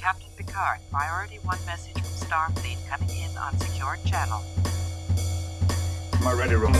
Captain Picard. Priority 1 message from Starfleet coming in on secured channel. My Readier Room.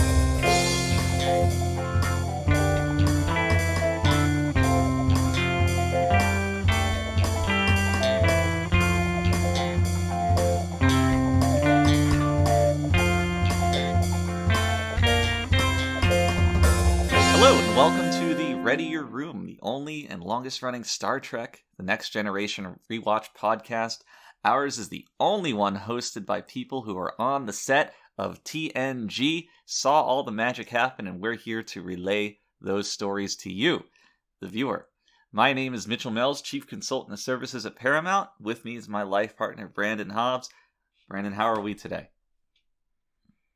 Hello and welcome to the Readier Room, the only and longest running Star Trek The Next Generation rewatch podcast. Ours is the only one hosted by people who are on the set of TNG, saw all the magic happen, and we're here to relay those stories to you, the viewer. My name is Mitchell Mells, Chief Consultant of Services at Paramount. With me is my life partner, Brandon Hobbs. Brandon, how are we today?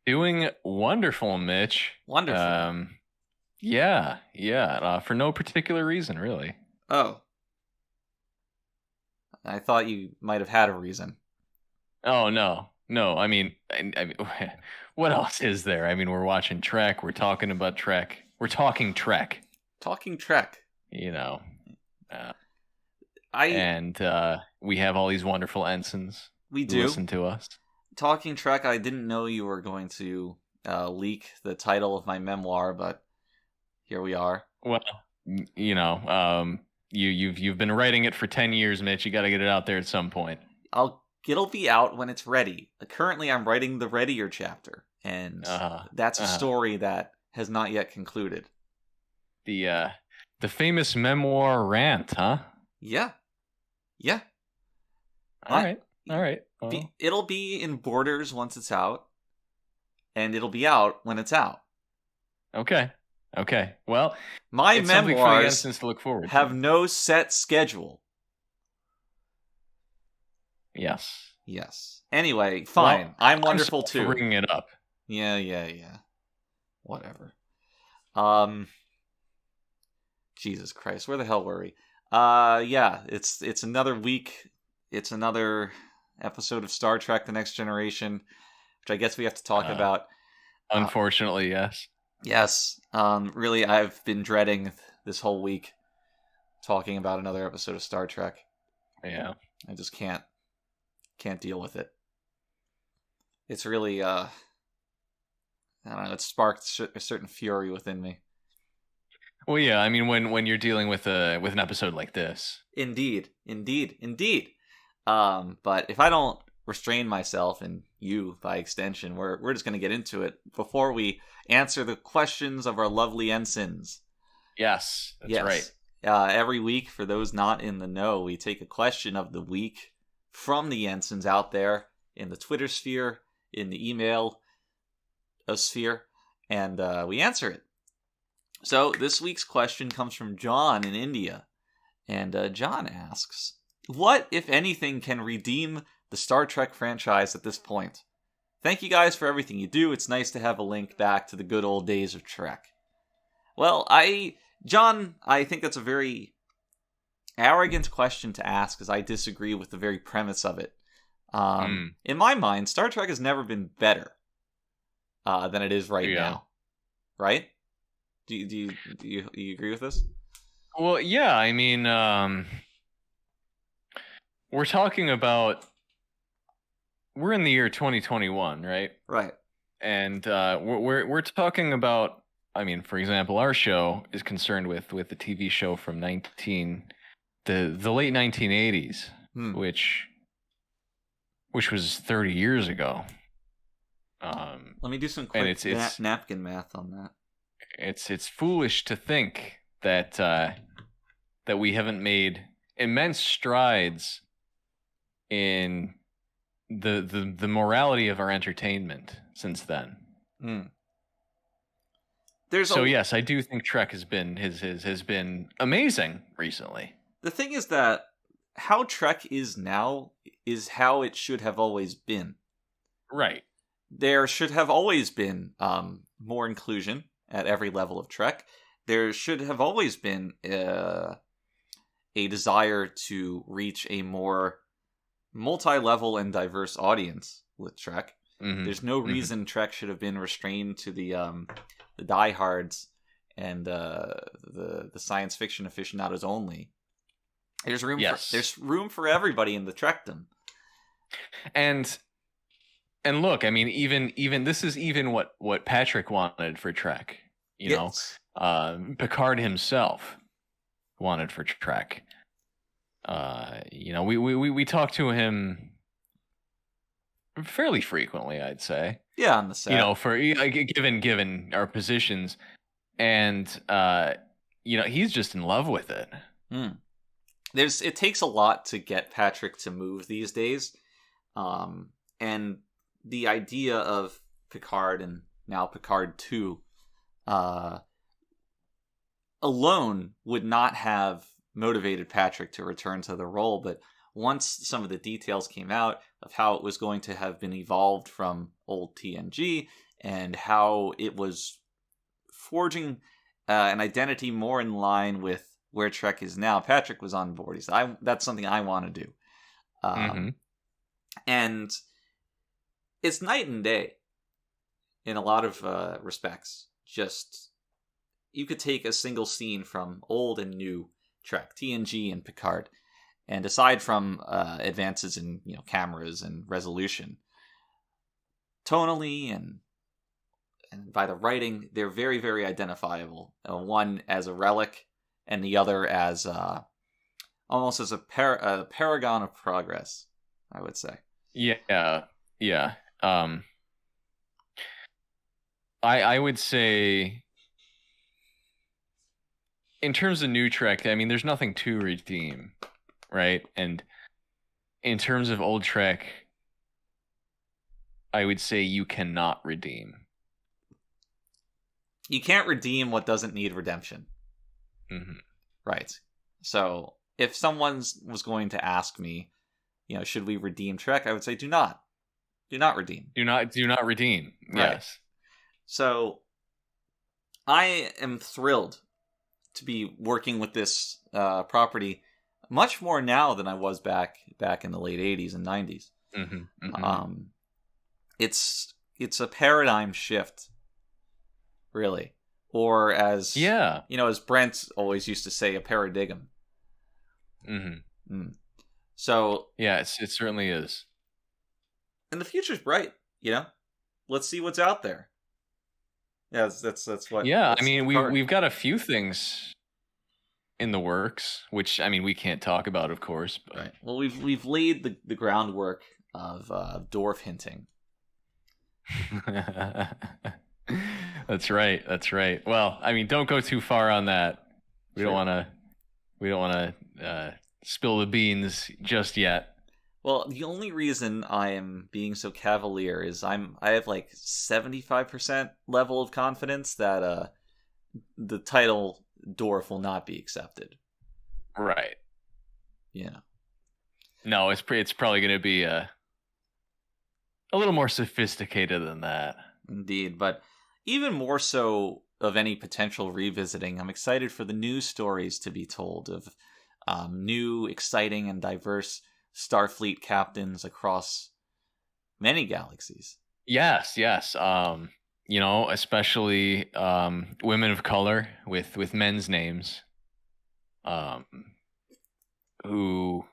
Doing wonderful, Mitch. Wonderful. Yeah. For no particular reason, really. Oh. I thought you might have had a reason. Oh, no. I mean, what else is there? I mean, we're watching Trek. We're talking about Trek. We're talking Trek. Talking Trek. You know. And we have all these wonderful ensigns. We who do. Listen to us. Talking Trek, I didn't know you were going to leak the title of my memoir, but here we are. Well, you know, you've been writing it for 10 years, Mitch. You got to get it out there at some point. It'll be out when it's ready. Currently, I'm writing the Readier chapter, and that's a story that has not yet concluded. The famous memoir rant, huh? Yeah. All right. Well. It'll be in Borders once it's out, and it'll be out when it's out. Okay. Well, my it's something for the memoirs ensigns to look forward to. have no set schedule. Yes. Anyway, fine. Well, I'm wonderful I'm too. for bringing it up. Yeah. Whatever. Jesus Christ, where the hell were we? Yeah, it's another week. It's another episode of Star Trek: The Next Generation, which I guess we have to talk about. Unfortunately, yes. Yes. Really, I've been dreading this whole week talking about another episode of Star Trek. Yeah. I just can't deal with it. It's really, I don't know, it sparked a certain fury within me. Well, yeah, I mean, when you're dealing with an episode like this. Indeed. But if I don't restrain myself, and you by extension, we're just going to get into it before we answer the questions of our lovely ensigns. Yes, that's right. Every week, for those not in the know, we take a question of the week from the ensigns out there in the Twitter sphere, in the email sphere, and we answer it. So this week's question comes from John in India, and John asks, what, if anything, can redeem the Star Trek franchise at this point? Thank you guys for everything you do. It's nice to have a link back to the good old days of Trek. Well, John, I think that's a very arrogant question to ask, because I disagree with the very premise of it. In my mind, Star Trek has never been better than it is right now. Right? Do you agree with this? Well, yeah. I mean, we're talking about. We're in the year 2021, right? Right. And we're talking about. I mean, for example, our show is concerned with the TV show from the late 1980s, which was 30 years ago. Let me do some quick napkin math on that. It's foolish to think that we haven't made immense strides in the morality of our entertainment since then. Yes, I do think Trek has been amazing recently. The thing is that how Trek is now is how it should have always been. Right. There should have always been more inclusion at every level of Trek. There should have always been a desire to reach a more multi-level and diverse audience with Trek. Mm-hmm. There's no reason Trek should have been restrained to the diehards and the science fiction aficionados only. There's room. Yes. There's room for everybody in the Trekdom. And look, I mean, even this is even what Patrick wanted for Trek. You Yes. know, Picard himself wanted for Trek. You know, we talk to him fairly frequently, I'd say. Yeah, on the set. You know, for given our positions, and you know, he's just in love with it. It takes a lot to get Patrick to move these days, and the idea of Picard and now Picard 2 alone would not have motivated Patrick to return to the role, but once some of the details came out of how it was going to have been evolved from old TNG and how it was forging an identity more in line with where Trek is now, Patrick was on board. He said, that's something I want to do. And it's night and day in a lot of respects. Just, you could take a single scene from old and new Trek, TNG and Picard, and aside from advances in cameras and resolution, tonally and by the writing, they're very, very identifiable. One as a relic, and the other as almost as a paragon of progress, I would say. Yeah. I would say, in terms of new Trek, I mean, there's nothing to redeem, right? And in terms of old Trek, I would say you cannot redeem. You can't redeem what doesn't need redemption. Right. So if someone was going to ask me, should we redeem Trek? I would say do not. Do not redeem. Do not redeem. Right. Yes. So I am thrilled to be working with this property much more now than I was back in the late 80s and 90s. It's a paradigm shift, really. Or as as Brent always used to say, a paradigm. So yeah, it certainly is. And the future's bright. Let's see what's out there. Yeah, that's what. Yeah, I mean, we've got a few things in the works, which I mean we can't talk about, of course. But... Right. Well, we've laid the groundwork of dwarf hinting. That's right. Well, I mean, don't go too far on that. We don't want to spill the beans just yet. Well, the only reason I am being so cavalier is I have like 75% level of confidence that the title dwarf will not be accepted. Right. Yeah. No, it's probably going to be a little more sophisticated than that. Indeed, but even more so of any potential revisiting, I'm excited for the new stories to be told of new, exciting, and diverse Starfleet captains across many galaxies. Yes. Especially women of color with men's names, who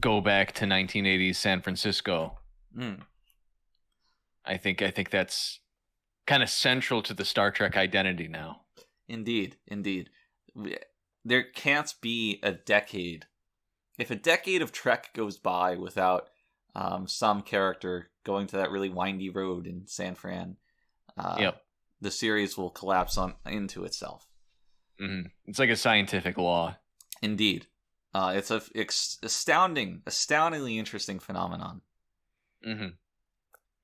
go back to 1980s San Francisco. I think that's kind of central to the Star Trek identity now. Indeed. There can't be a decade. If a decade of Trek goes by without some character going to that really windy road in San Fran, the series will collapse into itself. It's like a scientific law. Indeed. It's a astoundingly interesting phenomenon.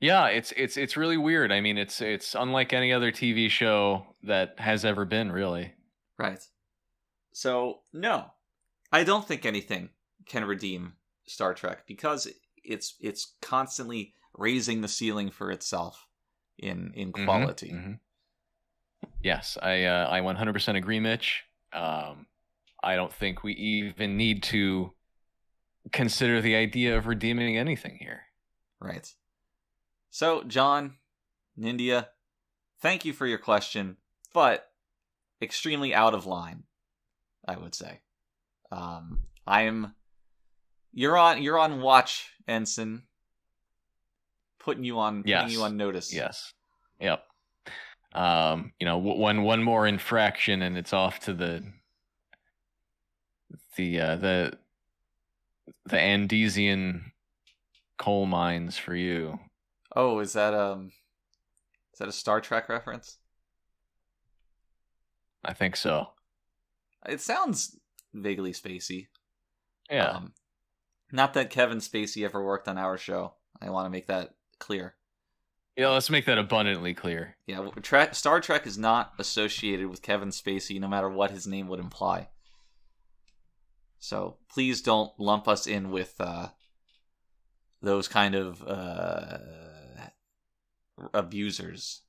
Yeah, it's really weird. I mean, it's unlike any other TV show that has ever been, really. Right. So, no, I don't think anything can redeem Star Trek because it's constantly raising the ceiling for itself in quality. Yes, I 100% agree, Mitch. I don't think we even need to consider the idea of redeeming anything here. Right. So, John, Nindia, thank you for your question, but extremely out of line, I would say. You're on watch, Ensign. Putting you on notice. Yes. Yep. One more infraction and it's off to the Andesian coal mines for you. Oh, is that a Star Trek reference? I think so. It sounds vaguely spacey. Yeah. Not that Kevin Spacey ever worked on our show. I want to make that clear. Yeah, let's make that abundantly clear. Yeah, Star Trek is not associated with Kevin Spacey, no matter what his name would imply. So please don't lump us in with those kind of abusers.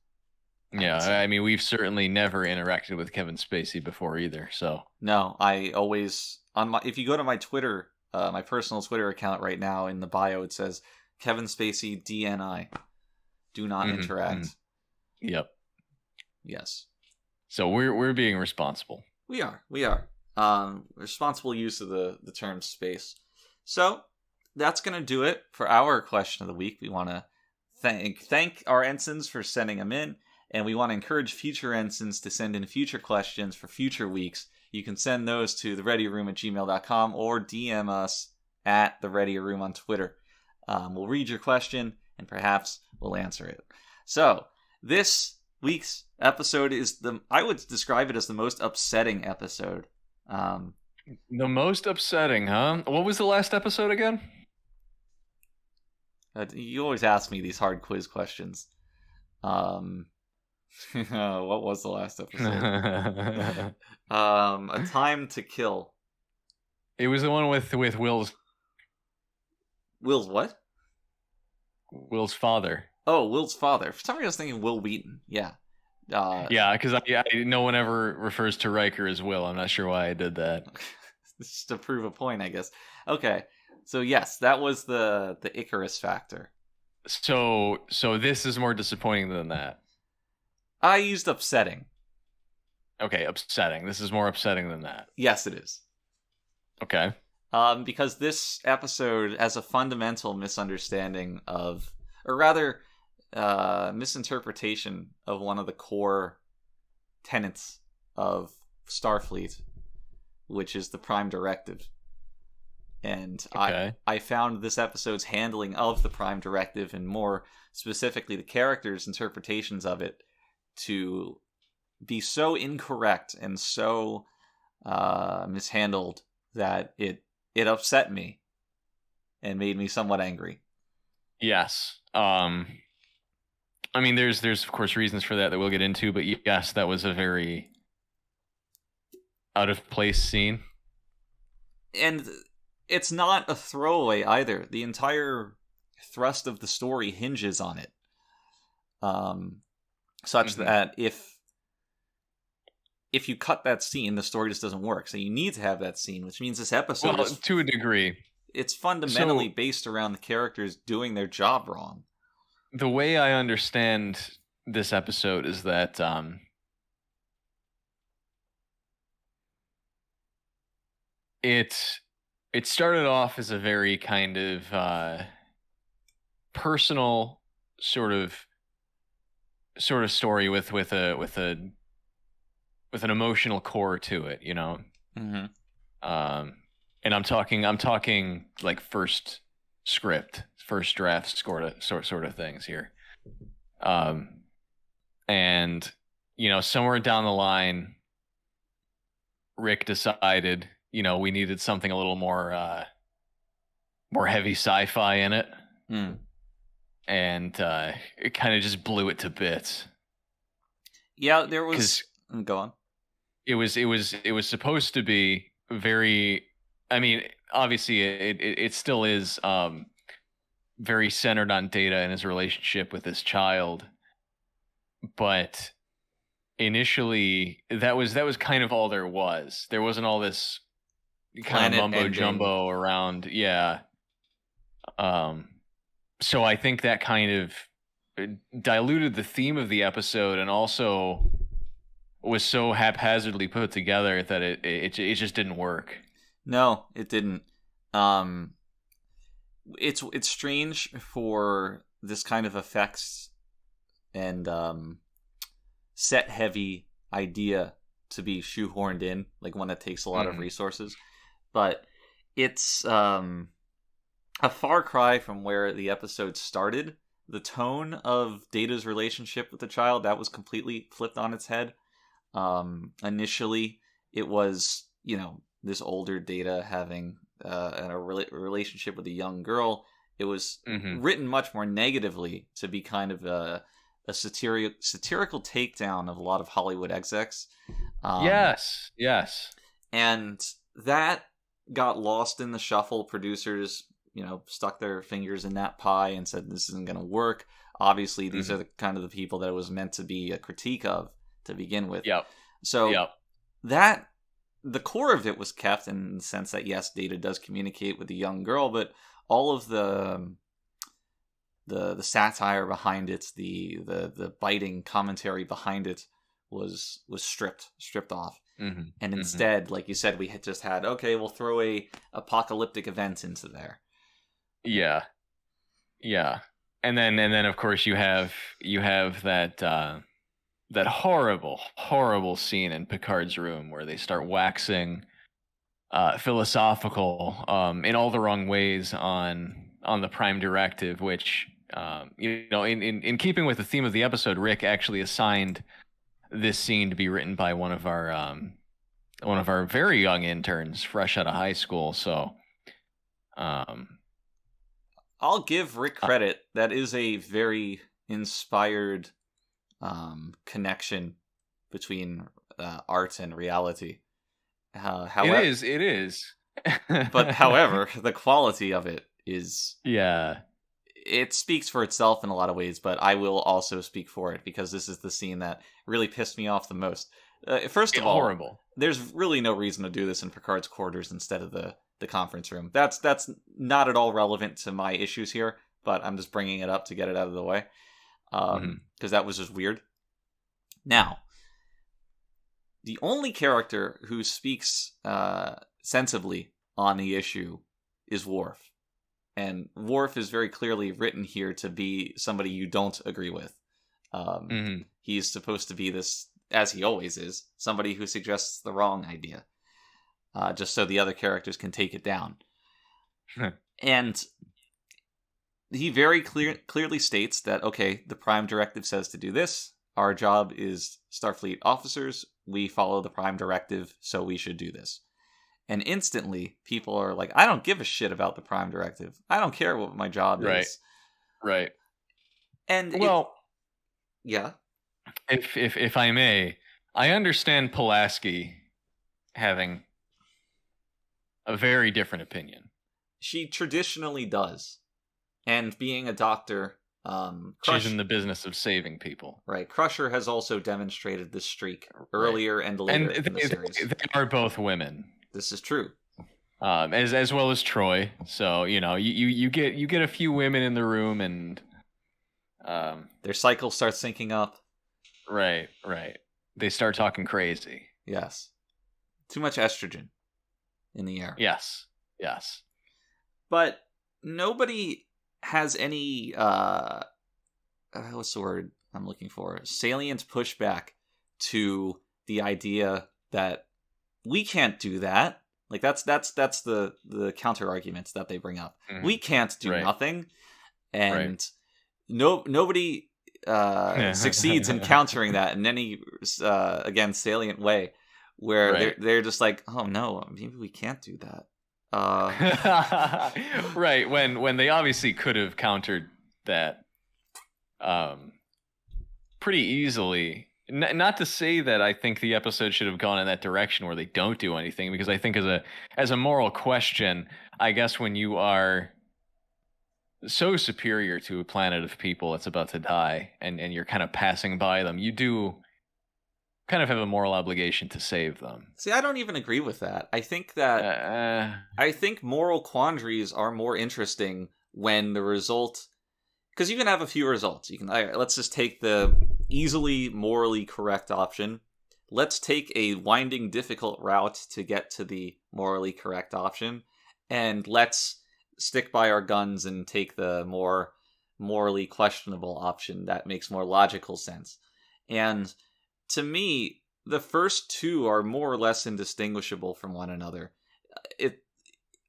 Yeah, I mean, we've certainly never interacted with Kevin Spacey before either. So no, I always if you go to my Twitter, my personal Twitter account right now, in the bio it says Kevin Spacey DNI. Do not interact. Yep. Yes. So we're being responsible. We are. Responsible use of the term space. So that's gonna do it for our question of the week. We want to thank our ensigns for sending them in, and we want to encourage future ensigns to send in future questions for future weeks. You can send those to thereadierroom@gmail.com or DM us at the Readier Room on Twitter. We'll read your question and perhaps we'll answer it. So this week's episode is I would describe it as the most upsetting episode. The most upsetting, huh? What was the last episode again? You always ask me these hard quiz questions. What was the last episode? A Time to Kill. It was the one with Will's what? Will's father. Oh, Will's father. For some reason I was thinking Will Wheaton. Yeah. Yeah, because no one ever refers to Riker as Will. I'm not sure why I did that. Just to prove a point, I guess. Okay. So yes, that was the Icarus factor. So this is more disappointing than that. I used upsetting. Okay, upsetting. This is more upsetting than that. Yes, it is. Okay. Because this episode has a fundamental misunderstanding of, or rather, misinterpretation of one of the core tenets of Starfleet, which is the Prime Directive. And okay. I found this episode's handling of the Prime Directive, and more specifically the characters' interpretations of it, to be so incorrect and so mishandled that it upset me and made me somewhat angry. Yes. I mean, there's of course reasons for that we'll get into, but yes, that was a very out of place scene. And it's not a throwaway either. The entire thrust of the story hinges on it. Such that if you cut that scene, the story just doesn't work. So you need to have that scene, which means this episode is, to a degree, it's fundamentally based around the characters doing their job wrong. The way I understand this episode is that it started off as a very kind of personal sort of story with an emotional core to it, you know. Mm-hmm. And I'm talking like first script, first draft sort of things here. And you know, somewhere down the line, Rick decided, you know, we needed something a little more heavy sci-fi in it. And it kind of just blew it to bits. Yeah, there was. Go on. It was supposed to be very. I mean, obviously, it still is very centered on Data and his relationship with his child, but initially, that was kind of all there was. There wasn't all this kind of mumbo jumbo around. Yeah. So I think that kind of diluted the theme of the episode, and also was so haphazardly put together that it just didn't work. No, it didn't. It's strange for this kind of effects and set heavy idea to be shoehorned in, like one that takes a lot of resources. But it's a far cry from where the episode started. The tone of Data's relationship with the child, that was completely flipped on its head. Initially, it was, this older Data having a relationship with a young girl. It was written much more negatively to be kind of a satirical takedown of a lot of Hollywood execs. Yes. And that got lost in the shuffle. Producers, stuck their fingers in that pie and said, this isn't going to work. Obviously, these are the kind of the people that it was meant to be a critique of to begin with. Yep. So that the core of it was kept in the sense that, yes, Data does communicate with the young girl, but all of the satire behind it, the biting commentary behind it was stripped off. And instead, like you said, we had just had, okay, we'll throw a apocalyptic event into there. Yeah. And then of course you have that that horrible scene in Picard's room where they start waxing philosophical in all the wrong ways on the Prime Directive, which in keeping with the theme of the episode, Rick actually assigned this scene to be written by one of our very young interns, fresh out of high school. So, I'll give Rick credit. That is a very inspired connection between art and reality. It is. But however, the quality of it is... Yeah. It speaks for itself in a lot of ways, but I will also speak for it because this is the scene that really pissed me off the most. First of all, horrible. There's really no reason to do this in Picard's quarters instead of the conference room. That's not at all relevant to my issues here, but I'm just bringing it up to get it out of the way because that was just weird. Now, the only character who speaks sensibly on the issue is Worf. And Worf is very clearly written here to be somebody you don't agree with. He's supposed to be this, as he always is, somebody who suggests the wrong idea, just so the other characters can take it down. And he very clearly states that, okay, the Prime Directive says to do this. Our job is Starfleet officers. We follow the Prime Directive, so we should do this. And instantly, people are like, I don't give a shit about the Prime Directive. I don't care what my job is. Right. And yeah. If I may, I understand Pulaski having a very different opinion. She traditionally does. And being a doctor, she's in the business of saving people. Right. Crusher has also demonstrated this streak earlier and later in the series. They are both women. This is true. As well as Troy. So, you get a few women in the room and their cycle starts syncing up. Right. They start talking crazy. Yes. Too much estrogen in the air. Yes. But nobody has any what's the word I'm looking for? Salient pushback to the idea that we can't do that. Like that's the counter arguments that they bring up. We can't do nothing, and nobody succeeds in countering that in any again salient way. Where they're just like, oh no, maybe we can't do that. Right, when they obviously could have countered that pretty easily. Not to say that I think the episode should have gone in that direction where they don't do anything, because I think as a moral question, I guess when you are so superior to a planet of people that's about to die and you're kind of passing by them, you do kind of have a moral obligation to save them. See, I don't even agree with that. I think that I think moral quandaries are more interesting when the result, because you can have a few results. You can let's just take the easily morally correct option. let's take a winding, difficult route to get to the morally correct option, and let's stick by our guns and take the more morally questionable option that makes more logical sense. And to me, the first two are more or less indistinguishable from one another. It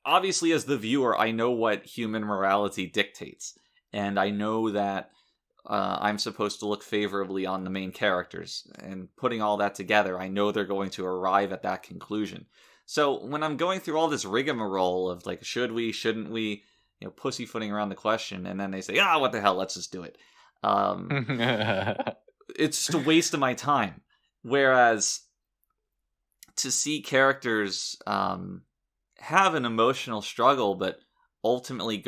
obviously, as the viewer, I know what human morality dictates, and I know that I'm supposed to look favorably on the main characters. And putting all that together, I know they're going to arrive at that conclusion. So when I'm going through all this rigmarole of like, should we, shouldn't we, pussyfooting around the question, and then they say, what the hell, let's just do it. It's just a waste of my time. Whereas to see characters have an emotional struggle, but ultimately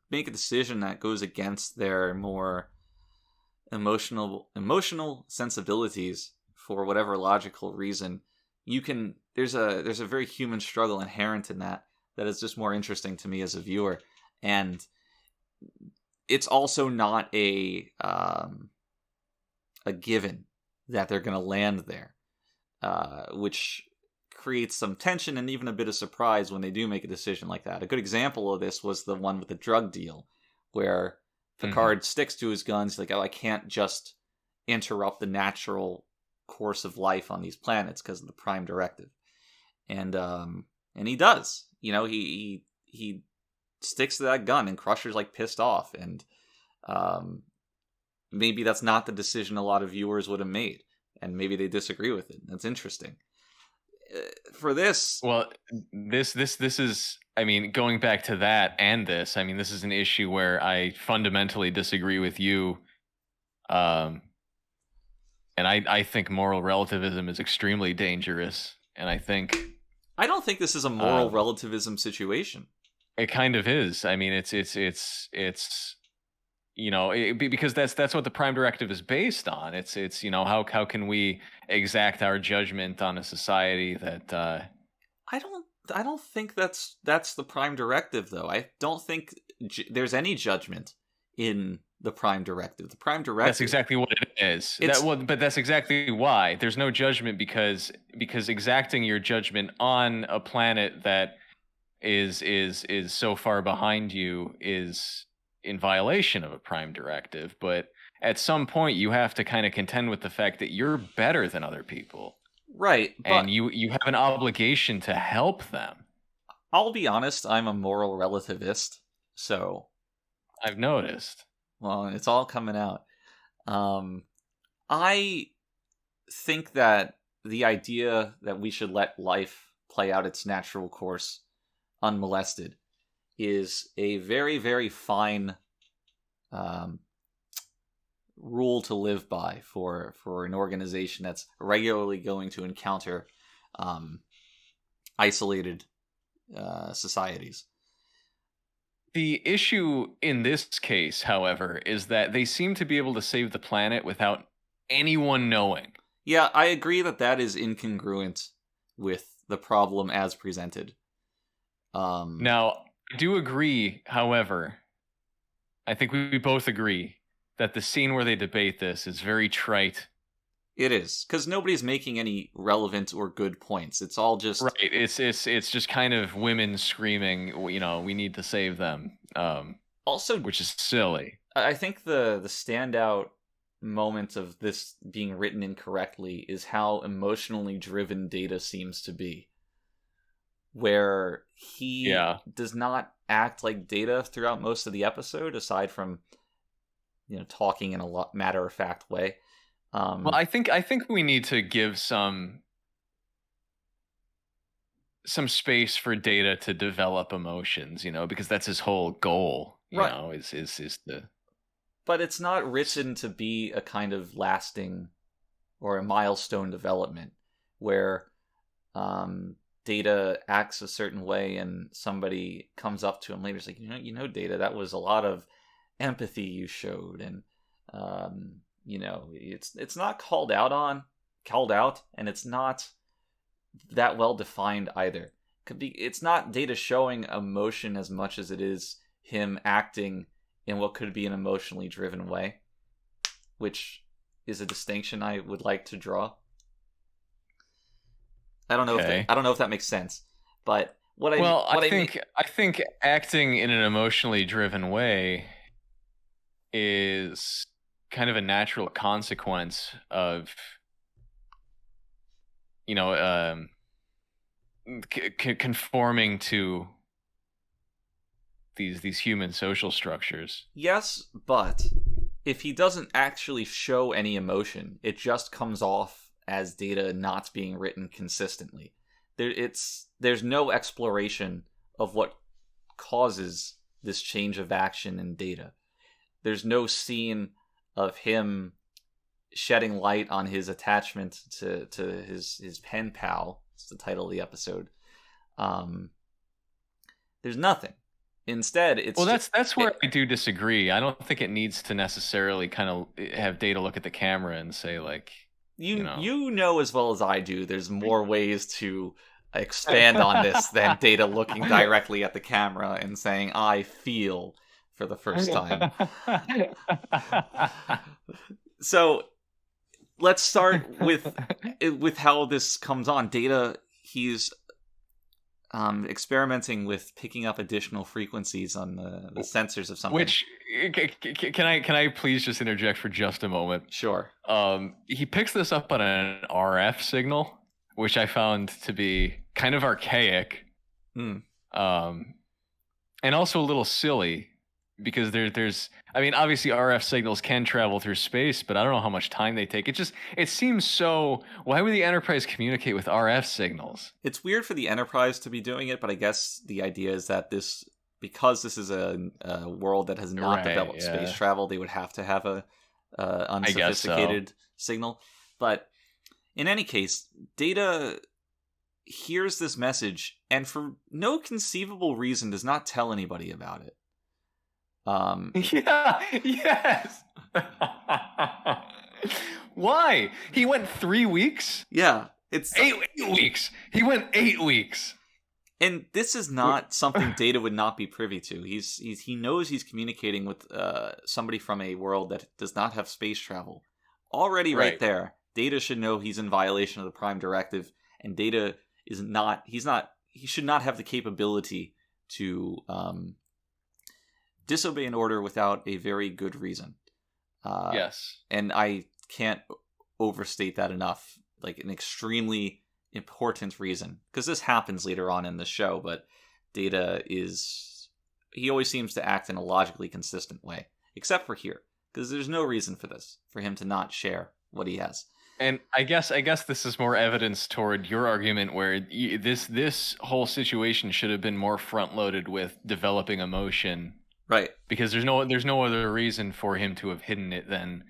make a decision that goes against their more emotional sensibilities for whatever logical reason, there's a very human struggle inherent in that is just more interesting to me as a viewer. And it's also not a given that they're going to land there, which creates some tension and even a bit of surprise when they do make a decision like that. A good example of this was the one with the drug deal, where Picard sticks to his guns, like, I can't just interrupt the natural course of life on these planets because of the Prime Directive. And he does. He sticks to that gun, and Crusher's like pissed off, and maybe that's not the decision a lot of viewers would have made, and maybe they disagree with it. That's interesting. For this, well, this is, I mean, going back to that and this, I mean, this is an issue where I fundamentally disagree with you, and I think moral relativism is extremely dangerous, and I don't think this is a moral relativism situation. It kind of is. I mean, it's because that's what the Prime Directive is based on. It's how can we exact our judgment on a society that I don't think that's the Prime Directive, though. I don't think there's any judgment in the Prime Directive. The Prime Directive, that's exactly what it is. But that's exactly why there's no judgment, because exacting your judgment on a planet that is so far behind you is in violation of a Prime Directive. But at some point you have to kind of contend with the fact that you're better than other people, right? And you have an obligation to help them. I'll be honest, I'm a moral relativist, so I've noticed. Well, it's all coming out. I think that the idea that we should let life play out its natural course unmolested is a very, very fine rule to live by for an organization that's regularly going to encounter isolated societies. The issue in this case, however, is that they seem to be able to save the planet without anyone knowing. Yeah, I agree that is incongruent with the problem as presented. Now, I do agree, however, I think we both agree that the scene where they debate this is very trite. It is, because nobody's making any relevant or good points. It's all just... Right, it's just kind of women screaming, we need to save them. Also, which is silly. I think the standout moment of this being written incorrectly is how emotionally driven Data seems to be. Where he does not act like Data throughout most of the episode, aside from, talking in a matter-of-fact way. Well, I think we need to give some space for Data to develop emotions, because that's his whole goal, is the... But it's not written to be a kind of lasting or a milestone development where Data acts a certain way and somebody comes up to him later, it's like, Data, that was a lot of empathy you showed, and it's not called out, and it's not that well defined either. It's not Data showing emotion as much as it is him acting in what could be an emotionally driven way, which is a distinction I would like to draw. I don't know if that makes sense, but I think acting in an emotionally driven way is kind of a natural consequence of, you know, conforming to these human social structures. Yes, but if he doesn't actually show any emotion, it just comes off as Data not being written consistently. There's no exploration of what causes this change of action in Data. There's no scene of him shedding light on his attachment to his pen pal. It's the title of the episode. There's nothing. Instead, it's that's where I do disagree. I don't think it needs to necessarily kind of have Data look at the camera and say, like, you know as well as I do, there's more ways to expand on this than Data looking directly at the camera and saying, "I feel," for the first time. So let's start with how this comes on. Data, he's experimenting with picking up additional frequencies on the sensors of something. Which can I please just interject for just a moment? Sure. He picks this up on an RF signal, which I found to be kind of archaic, and also a little silly, because there's I mean, obviously RF signals can travel through space, but I don't know how much time they take. It seems so. Why would the Enterprise communicate with RF signals? It's weird for the Enterprise to be doing it, but I guess the idea is that because this is a world that has not developed space travel, they would have to have a unsophisticated signal. But in any case, Data hears this message and for no conceivable reason does not tell anybody about it. Yes. Why? He went 3 weeks? Yeah, it's 8 weeks. He went 8 weeks. And this is not something Data would not be privy to. He knows he's communicating with somebody from a world that does not have space travel. Already right there, Data should know he's in violation of the Prime Directive, and Data he should not have the capability to disobey an order without a very good reason. Yes. And I can't overstate that enough. Like, an extremely important reason. Because this happens later on in the show, but Data he always seems to act in a logically consistent way. Except for here. Because there's no reason for this. For him to not share what he has. And I guess this is more evidence toward your argument where this whole situation should have been more front-loaded with developing emotion. Right. Because there's no other reason for him to have hidden it than,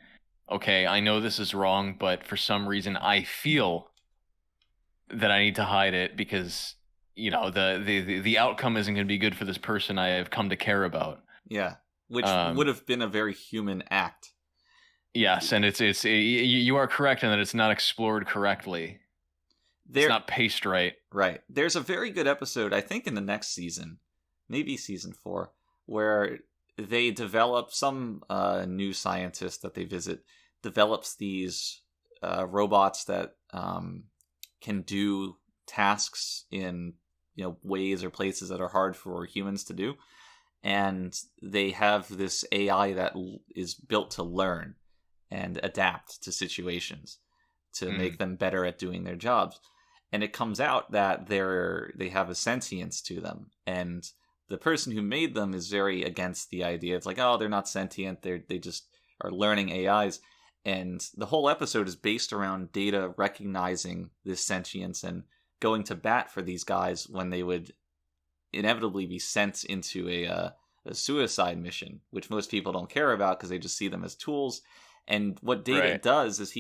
okay, I know this is wrong, but for some reason I feel that I need to hide it because, the outcome isn't going to be good for this person I have come to care about. Yeah. Which would have been a very human act. Yes, and it's you are correct in that it's not explored correctly. It's not paced right. Right. There's a very good episode, I think in the next season, maybe season 4, where they develop some new scientist that they visit develops these robots that can do tasks in ways or places that are hard for humans to do, and they have this AI that is built to learn and adapt to situations to make them better at doing their jobs. And it comes out that they have a sentience to them, and the person who made them is very against the idea. It's like, oh, they're not sentient. They just are learning AIs. And the whole episode is based around Data recognizing this sentience and going to bat for these guys when they would inevitably be sent into a suicide mission, which most people don't care about because they just see them as tools. And what Data does is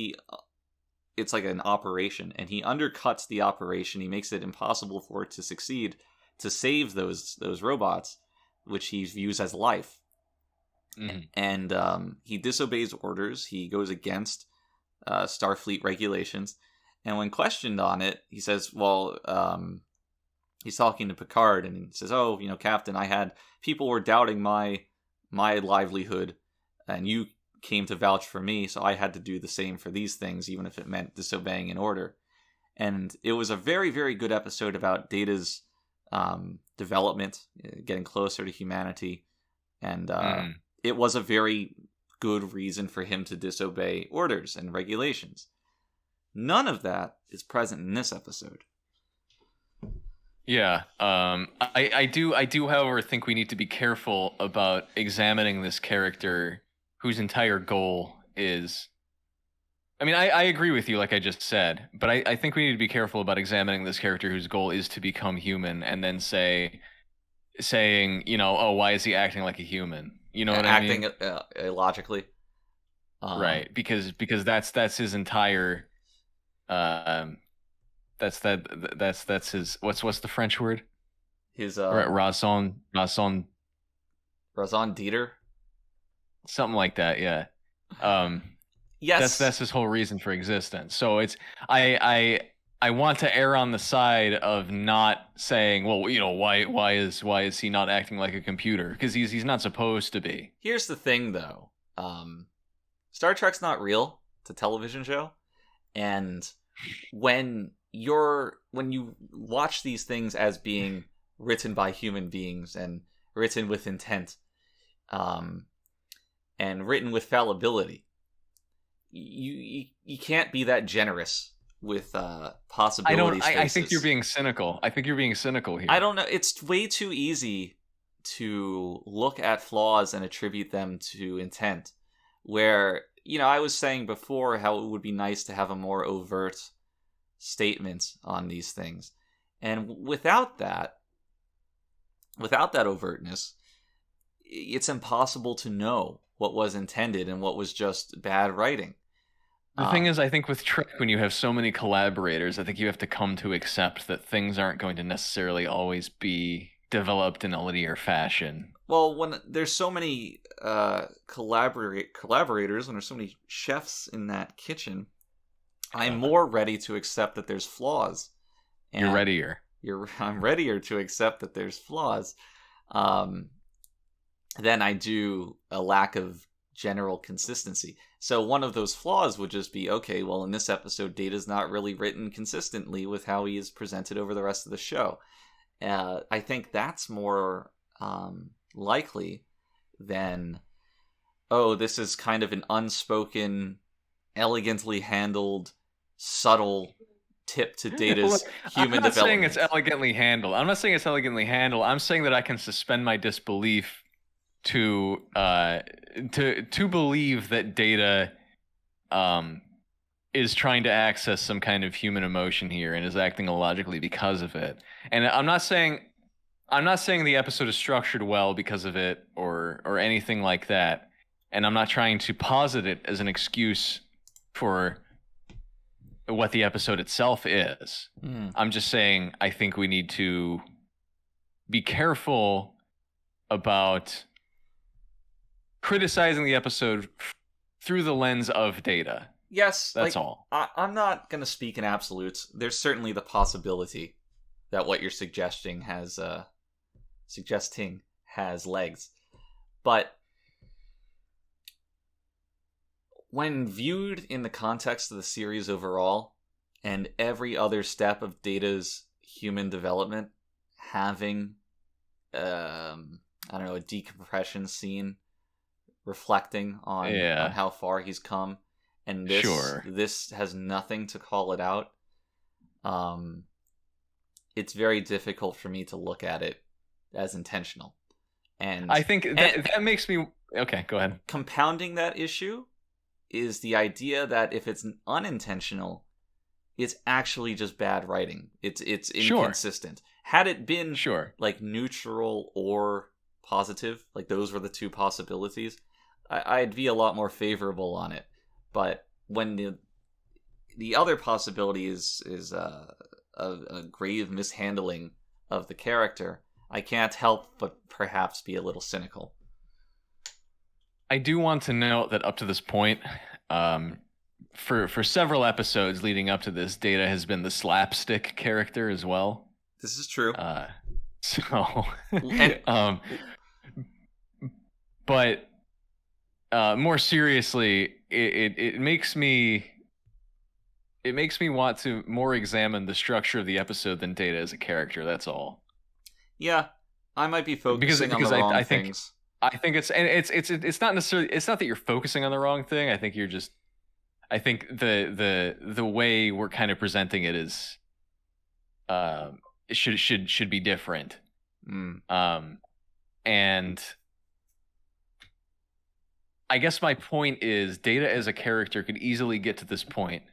it's like an operation, and he undercuts the operation. He makes it impossible for it to succeed, to save those robots, which he views as life. Mm-hmm. And he disobeys orders. He goes against Starfleet regulations. And when questioned on it, he says, well, he's talking to Picard, and he says, oh, Captain, people were doubting my livelihood, and you came to vouch for me, so I had to do the same for these things, even if it meant disobeying an order. And it was a very, very good episode about Data's development, getting closer to humanity. And it was a very good reason for him to disobey orders and regulations. None of that is present in this episode. Yeah, I do, however, think we need to be careful about examining this character whose entire goal is... I mean, I agree with you, like I just said, but I think we need to be careful about examining this character whose goal is to become human, and then saying, oh, why is he acting like a human? You know what I mean? Acting illogically. Right, because that's his entire... That's his... What's the French word? His raison d'etre? Something like that, yeah. Yes, that's his whole reason for existence. So it's I want to err on the side of not saying, well, why is he not acting like a computer? Because he's not supposed to be. Here's the thing, though. Star Trek's not real. It's a television show, and when you watch these things as being written by human beings and written with intent, and written with fallibility, you can't be that generous with possibilities. I think you're being cynical. I think you're being cynical here. I don't know. It's way too easy to look at flaws and attribute them to intent. Where, I was saying before how it would be nice to have a more overt statement on these things. And without that overtness, it's impossible to know what was intended and what was just bad writing. The thing is, I think with Trek, when you have so many collaborators, I think you have to come to accept that things aren't going to necessarily always be developed in a linear fashion. Well, when there's so many collaborators, when there's so many chefs in that kitchen, I'm more ready to accept that there's flaws. And you're readier. I'm readier to accept that there's flaws than I do a lack of general consistency. So one of those flaws would just be, okay, well, in this episode, Data's not really written consistently with how he is presented over the rest of the show. I think that's more likely than, oh, this is kind of an unspoken, elegantly handled, subtle tip to Data's human development. I'm not saying it's elegantly handled. I'm saying that I can suspend my disbelief to believe that Data is trying to access some kind of human emotion here and is acting illogically because of it. And I'm not saying the episode is structured well because of it or anything like that. And I'm not trying to posit it as an excuse for what the episode itself is. I'm just saying I think we need to be careful about criticizing the episode through the lens of Data. Yes, that's all. I'm not going to speak in absolutes. There's certainly the possibility that what you're suggesting has legs. But when viewed in the context of the series overall, and every other step of Data's human development having, a decompression scene reflecting on how far he's come, and this has nothing to call it out, it's very difficult for me to look at it as intentional. And I think that makes me... Okay, go ahead. Compounding that issue is the idea that if it's unintentional, it's actually just bad writing. It's inconsistent. Had it been like neutral or positive, like those were the two possibilities, I'd be a lot more favorable on it. But when the other possibility is a grave mishandling of the character, I can't help but perhaps be a little cynical. I do want to note that up to this point, for several episodes leading up to this, Data has been the slapstick character as well. This is true. But more seriously, it makes me it makes me want to more examine the structure of the episode than Data as a character. That's all. Yeah, I might be focusing on the wrong I things. think it's not necessarily, it's not that you're focusing on the wrong thing. I think you're just, I think the way we're kind of presenting it is it should be different. And I guess my point is Data as a character could easily get to this point.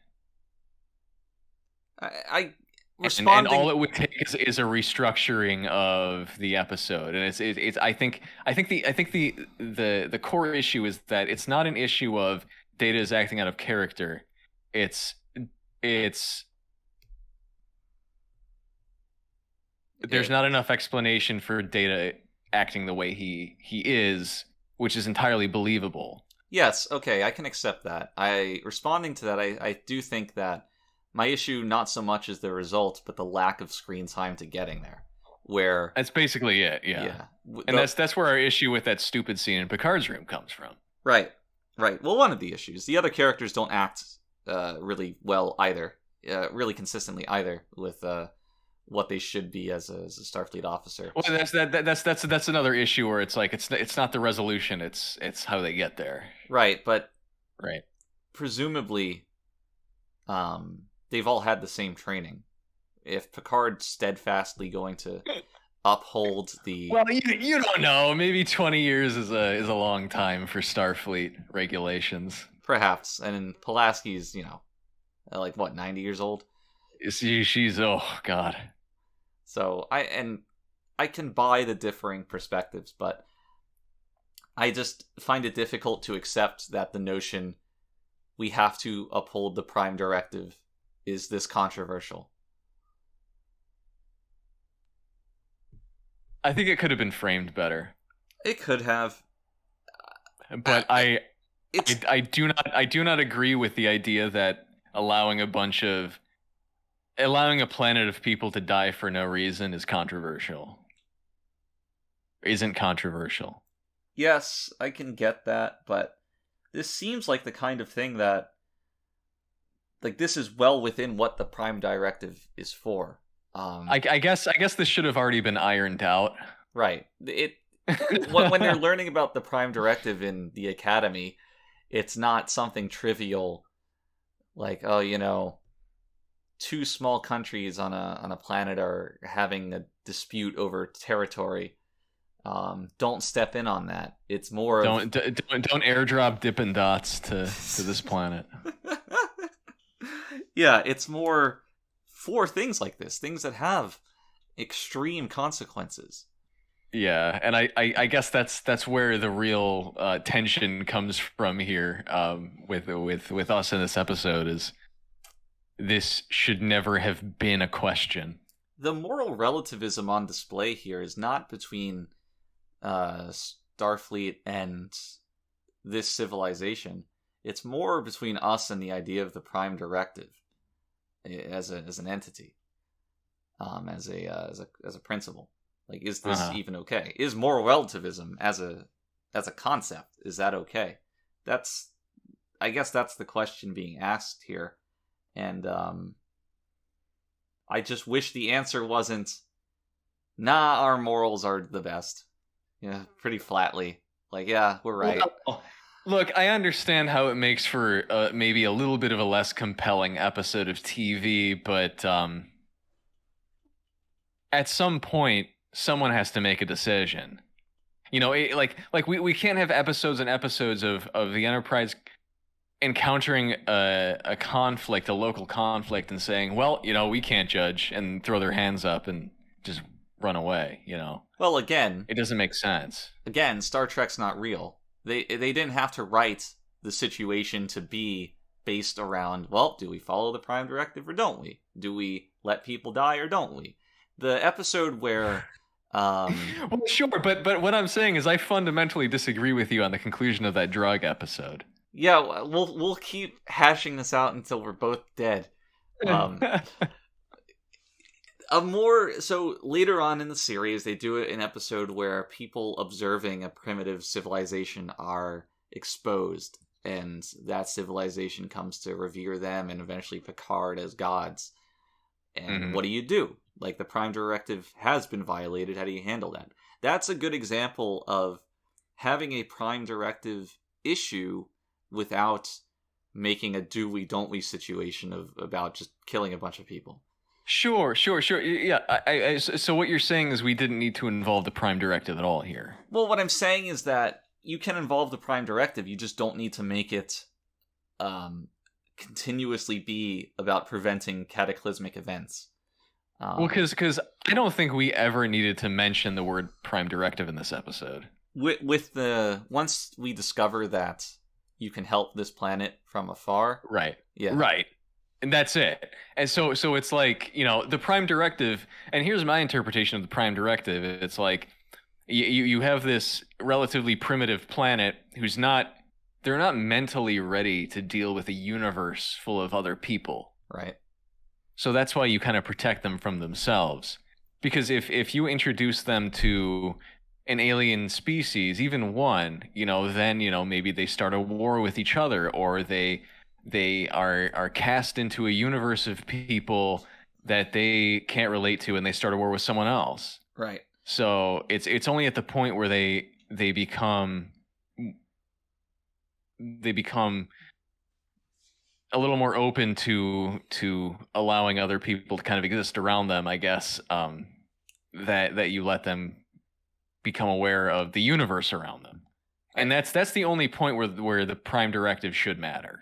I responding, and all it would take is a restructuring of the episode, and it's I think the core issue is that it's not an issue of Data is acting out of character. It's there's not enough explanation for Data acting the way he is, which is entirely believable. Yes, okay, I can accept that. Responding to that, I do think that my issue not so much is the result, but the lack of screen time to getting there. Where that's basically it, yeah. And that's where our issue with that stupid scene in Picard's room comes from. Right. Well, one of the issues. The other characters don't act really well either, really consistently either with what they should be as a Starfleet officer. Well, that's another issue where it's like it's not the resolution, it's how they get there. Right, but right. Presumably, they've all had the same training. If Picard's steadfastly going to uphold the... Well, you don't know. Maybe 20 years is a long time for Starfleet regulations. Perhaps. And Pulaski's, 90 years old? She's, oh, God. So, I can buy the differing perspectives, but I just find it difficult to accept that the notion we have to uphold the Prime Directive is this controversial. I think it could have been framed better. It could have, but I do not agree with the idea that allowing a planet of people to die for no reason is controversial. Isn't controversial. Yes, I can get that, but this seems like the kind of thing that, this is well within what the Prime Directive is for. I guess this should have already been ironed out. Right. When they're learning about the Prime Directive in the Academy, it's not something trivial, like, two small countries on a planet are having a dispute over territory. Don't step in on that. It's more don't airdrop Dippin' Dots to this planet. Yeah, it's more for things like this, things that have extreme consequences. Yeah, and I guess that's where the real tension comes from here. With us in this episode is this should never have been a question. The moral relativism on display here is not between Starfleet and this civilization. It's more between us and the idea of the Prime Directive as an entity, as a principle. Like, is this even okay? Is moral relativism as a concept, is that okay? I guess that's the question being asked here, and I just wish the answer wasn't, nah, our morals are the best. Yeah, pretty flatly. Like, yeah, we're right. Well, look, I understand how it makes for maybe a little bit of a less compelling episode of TV, but at some point, someone has to make a decision. We can't have episodes and episodes of the Enterprise encountering a conflict, a local conflict, and saying, well, we can't judge, and throw their hands up and just run away, Well, again, it doesn't make sense. Again, Star Trek's not real. They didn't have to write the situation to be based around, well, do we follow the Prime Directive or don't we? Do we let people die or don't we? The episode where well, sure, but what I'm saying is I fundamentally disagree with you on the conclusion of that drug episode. Yeah, we'll keep hashing this out until we're both dead. So later on in the series, they do an episode where people observing a primitive civilization are exposed and that civilization comes to revere them and eventually Picard as gods. And what do you do? Like, the Prime Directive has been violated. How do you handle that? That's a good example of having a Prime Directive issue without making a do we don't we situation about just killing a bunch of people. Sure. Yeah, so what you're saying is we didn't need to involve the Prime Directive at all here. Well, what I'm saying is that you can involve the Prime Directive, you just don't need to make it continuously be about preventing cataclysmic events. Well, because I don't think we ever needed to mention the word Prime Directive in this episode. Once we discover that you can help this planet from afar. Right. Yeah. Right. And that's it. And so it's like, the Prime Directive, and here's my interpretation of the Prime Directive. It's like you have this relatively primitive planet they're not mentally ready to deal with a universe full of other people. Right. So that's why you kind of protect them from themselves. Because if you introduce them to an alien species, even one, then, maybe they start a war with each other, or they are cast into a universe of people that they can't relate to, and they start a war with someone else. Right. So it's only at the point where they become a little more open to allowing other people to kind of exist around them, I guess, that you let them become aware of the universe around them. And that's the only point where the Prime Directive should matter.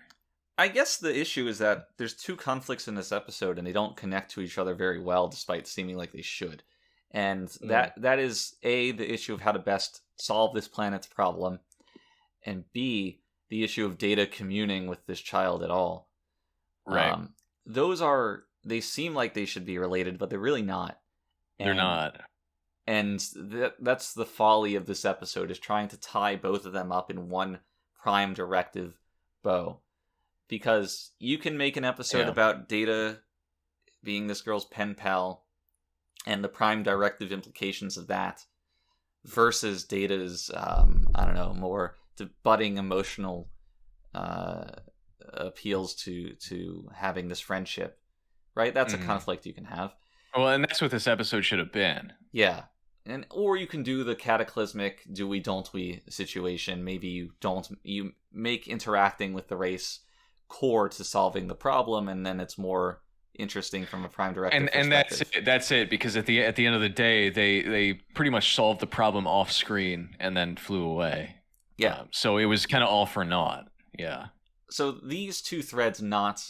I guess the issue is that there's two conflicts in this episode, and they don't connect to each other very well, despite seeming like they should. And that is, A, the issue of how to best solve this planet's problem, and B, the issue of Data communing with this child at all. Right. They seem like they should be related, but they're really not. They're not. And that's the folly of this episode, is trying to tie both of them up in one Prime Directive bow. Because you can make an episode about Data being this girl's pen pal and the Prime Directive implications of that versus Data's, more budding emotional appeals to having this friendship. Right? That's a conflict you can have. Well, and that's what this episode should have been. Yeah. Or you can do the cataclysmic do we don't we situation. Maybe you make interacting with the race core to solving the problem, and then it's more interesting from a Prime Directive perspective. And that's it, because at the end of the day, they pretty much solved the problem off screen and then flew away. Yeah. So it was kind of all for naught. Yeah. So these two threads not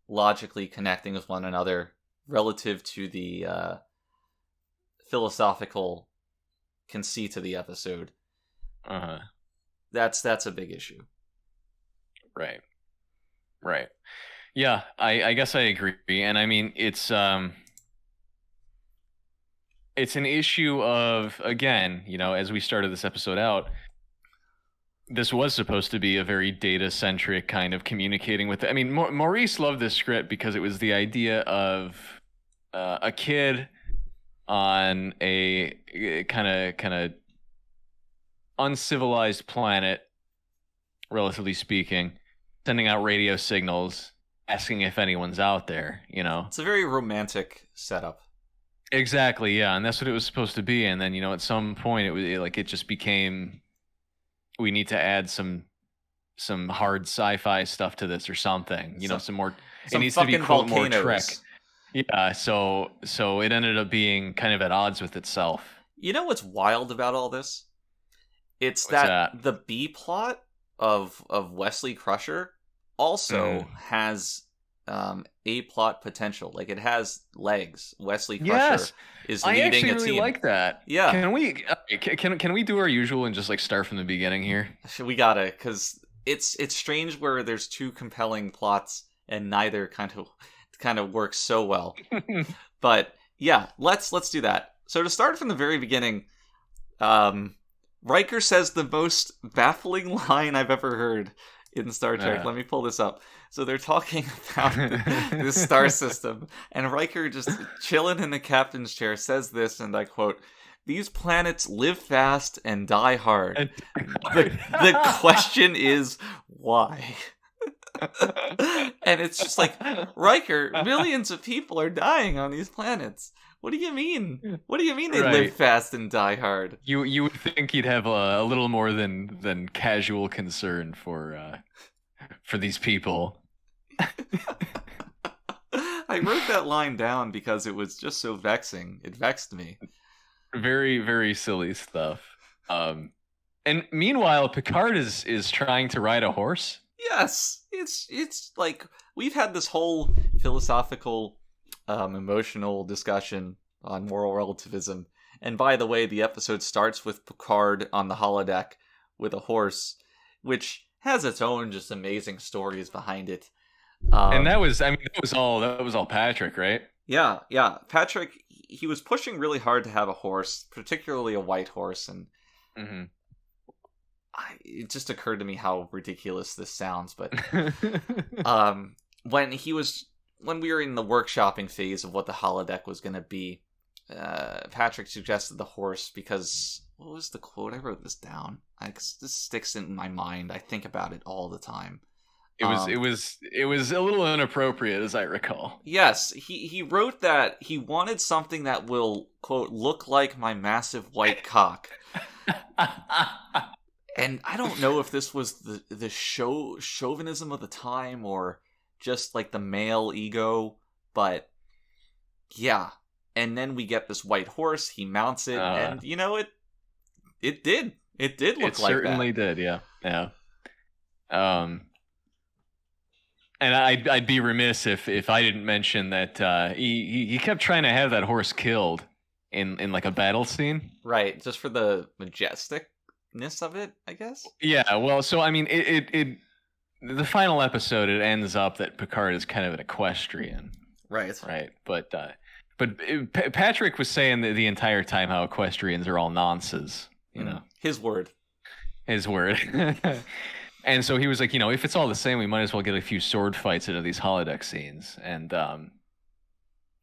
logically connecting with one another relative to the philosophical conceit of the episode. That's a big issue. Right. Yeah, I guess I agree. And I mean, it's an issue of, again, as we started this episode out, this was supposed to be a very data-centric kind of communicating with. I mean, Maurice loved this script because it was the idea of a kid on a kind of uncivilized planet, relatively speaking, sending out radio signals, asking if anyone's out there. It's a very romantic setup. Exactly, yeah, and that's what it was supposed to be. And then at some point it just became, we need to add some hard sci-fi stuff to this or something. Some more. It needs to be quote more Trek. Yeah, so it ended up being kind of at odds with itself. You know what's wild about all this? It's What's that the B plot of Wesley Crusher also has A plot potential. Like, it has legs. Wesley Crusher is leading a team. I actually really like that. Yeah. Can we do our usual and just start from the beginning here? We gotta, because it's strange where there's two compelling plots and neither kind of works so well. But yeah, let's do that. So to start from the very beginning, Riker says the most baffling line I've ever heard in Star Trek. Let me pull this up. So they're talking about this star system, and Riker, just chilling in the captain's chair, says this, and I quote, These planets live fast and die hard. The question is why? And it's just like, Riker, millions of people are dying on these planets. What do you mean? What do you mean they live fast and die hard? You would think he'd have a little more than casual concern for these people. I wrote that line down because it was just so vexing. It vexed me. Very, very silly stuff. And meanwhile, Picard is trying to ride a horse. Yes, it's like we've had this whole philosophical, emotional discussion on moral relativism. And by the way, the episode starts with Picard on the holodeck with a horse, which has its own just amazing stories behind it. And that was all Patrick, right? Yeah. Patrick, he was pushing really hard to have a horse, particularly a white horse, and it just occurred to me how ridiculous this sounds. But when we were in the workshopping phase of what the holodeck was going to be, Patrick suggested the horse because, what was the quote? I wrote this down. This sticks in my mind. I think about it all the time. It was a little inappropriate, as I recall. Yes, he wrote that he wanted something that will, quote, look like my massive white cock. And I don't know if this was the chauvinism of the time or just like the male ego, but yeah. And then we get this white horse. He mounts it, and it did look like that. It certainly did, yeah. And I'd be remiss if I didn't mention that he kept trying to have that horse killed in like a battle scene. Right, just for the majesticness of it, I guess. Yeah, well, so I mean, it the final episode, it ends up that Picard is kind of an equestrian. Right. But Patrick was saying that the entire time how equestrians are all nonsense. You know, his word. And so he was like, if it's all the same, we might as well get a few sword fights into these holodeck scenes. And,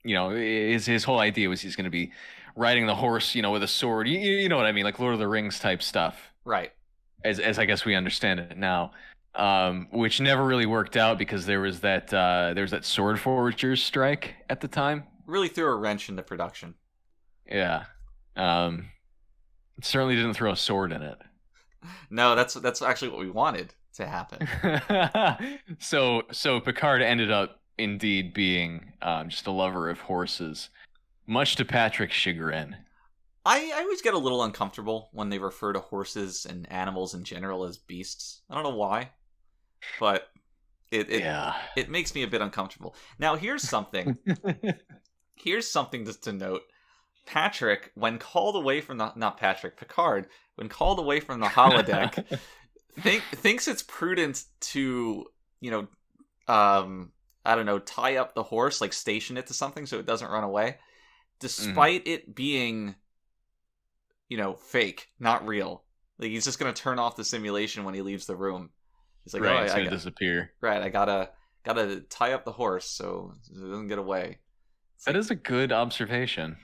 his whole idea was he's going to be riding the horse, with a sword. You know what I mean? Like Lord of the Rings type stuff. Right. As I guess we understand it now. Which never really worked out because there was that sword forgers strike at the time. Really threw a wrench into production. Yeah. It certainly didn't throw a sword in it. No, that's actually what we wanted to happen. So Picard ended up indeed being just a lover of horses, much to Patrick's chagrin. I always get a little uncomfortable when they refer to horses and animals in general as beasts. I don't know why, but it makes me a bit uncomfortable. Now, here's something. Just to note. Picard, when called away from the holodeck, thinks it's prudent to, tie up the horse, like station it to something so it doesn't run away, despite it being, fake, not real. Like, he's just gonna turn off the simulation when he leaves the room. He's like, it's gonna disappear. Right, I gotta tie up the horse so it doesn't get away. That is a good observation.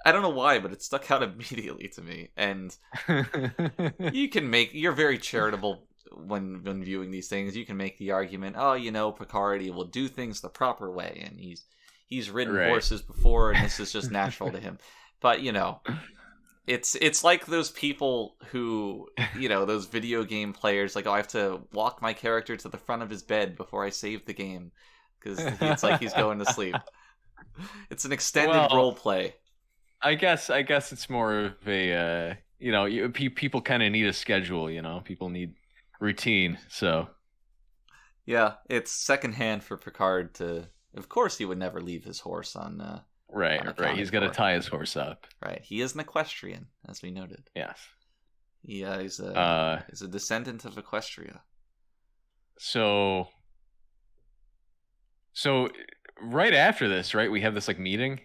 I don't know why, but it stuck out immediately to me. And you're very charitable when viewing these things. You can make the argument, Picard, he will do things the proper way, and he's ridden horses before, and this is just natural to him. But it's like those people who, those video game players, like, I have to walk my character to the front of his bed before I save the game because it's like he's going to sleep. It's an extended role play. I guess it's more of a people kind of need a schedule. People need routine. So yeah, it's secondhand for Picard to. Of course, he would never leave his horse on. Right. He's got to tie his horse up. Right. He is an equestrian, as we noted. Yes. Yeah, he's a descendant of Equestria. So right after this, right, we have this like meeting.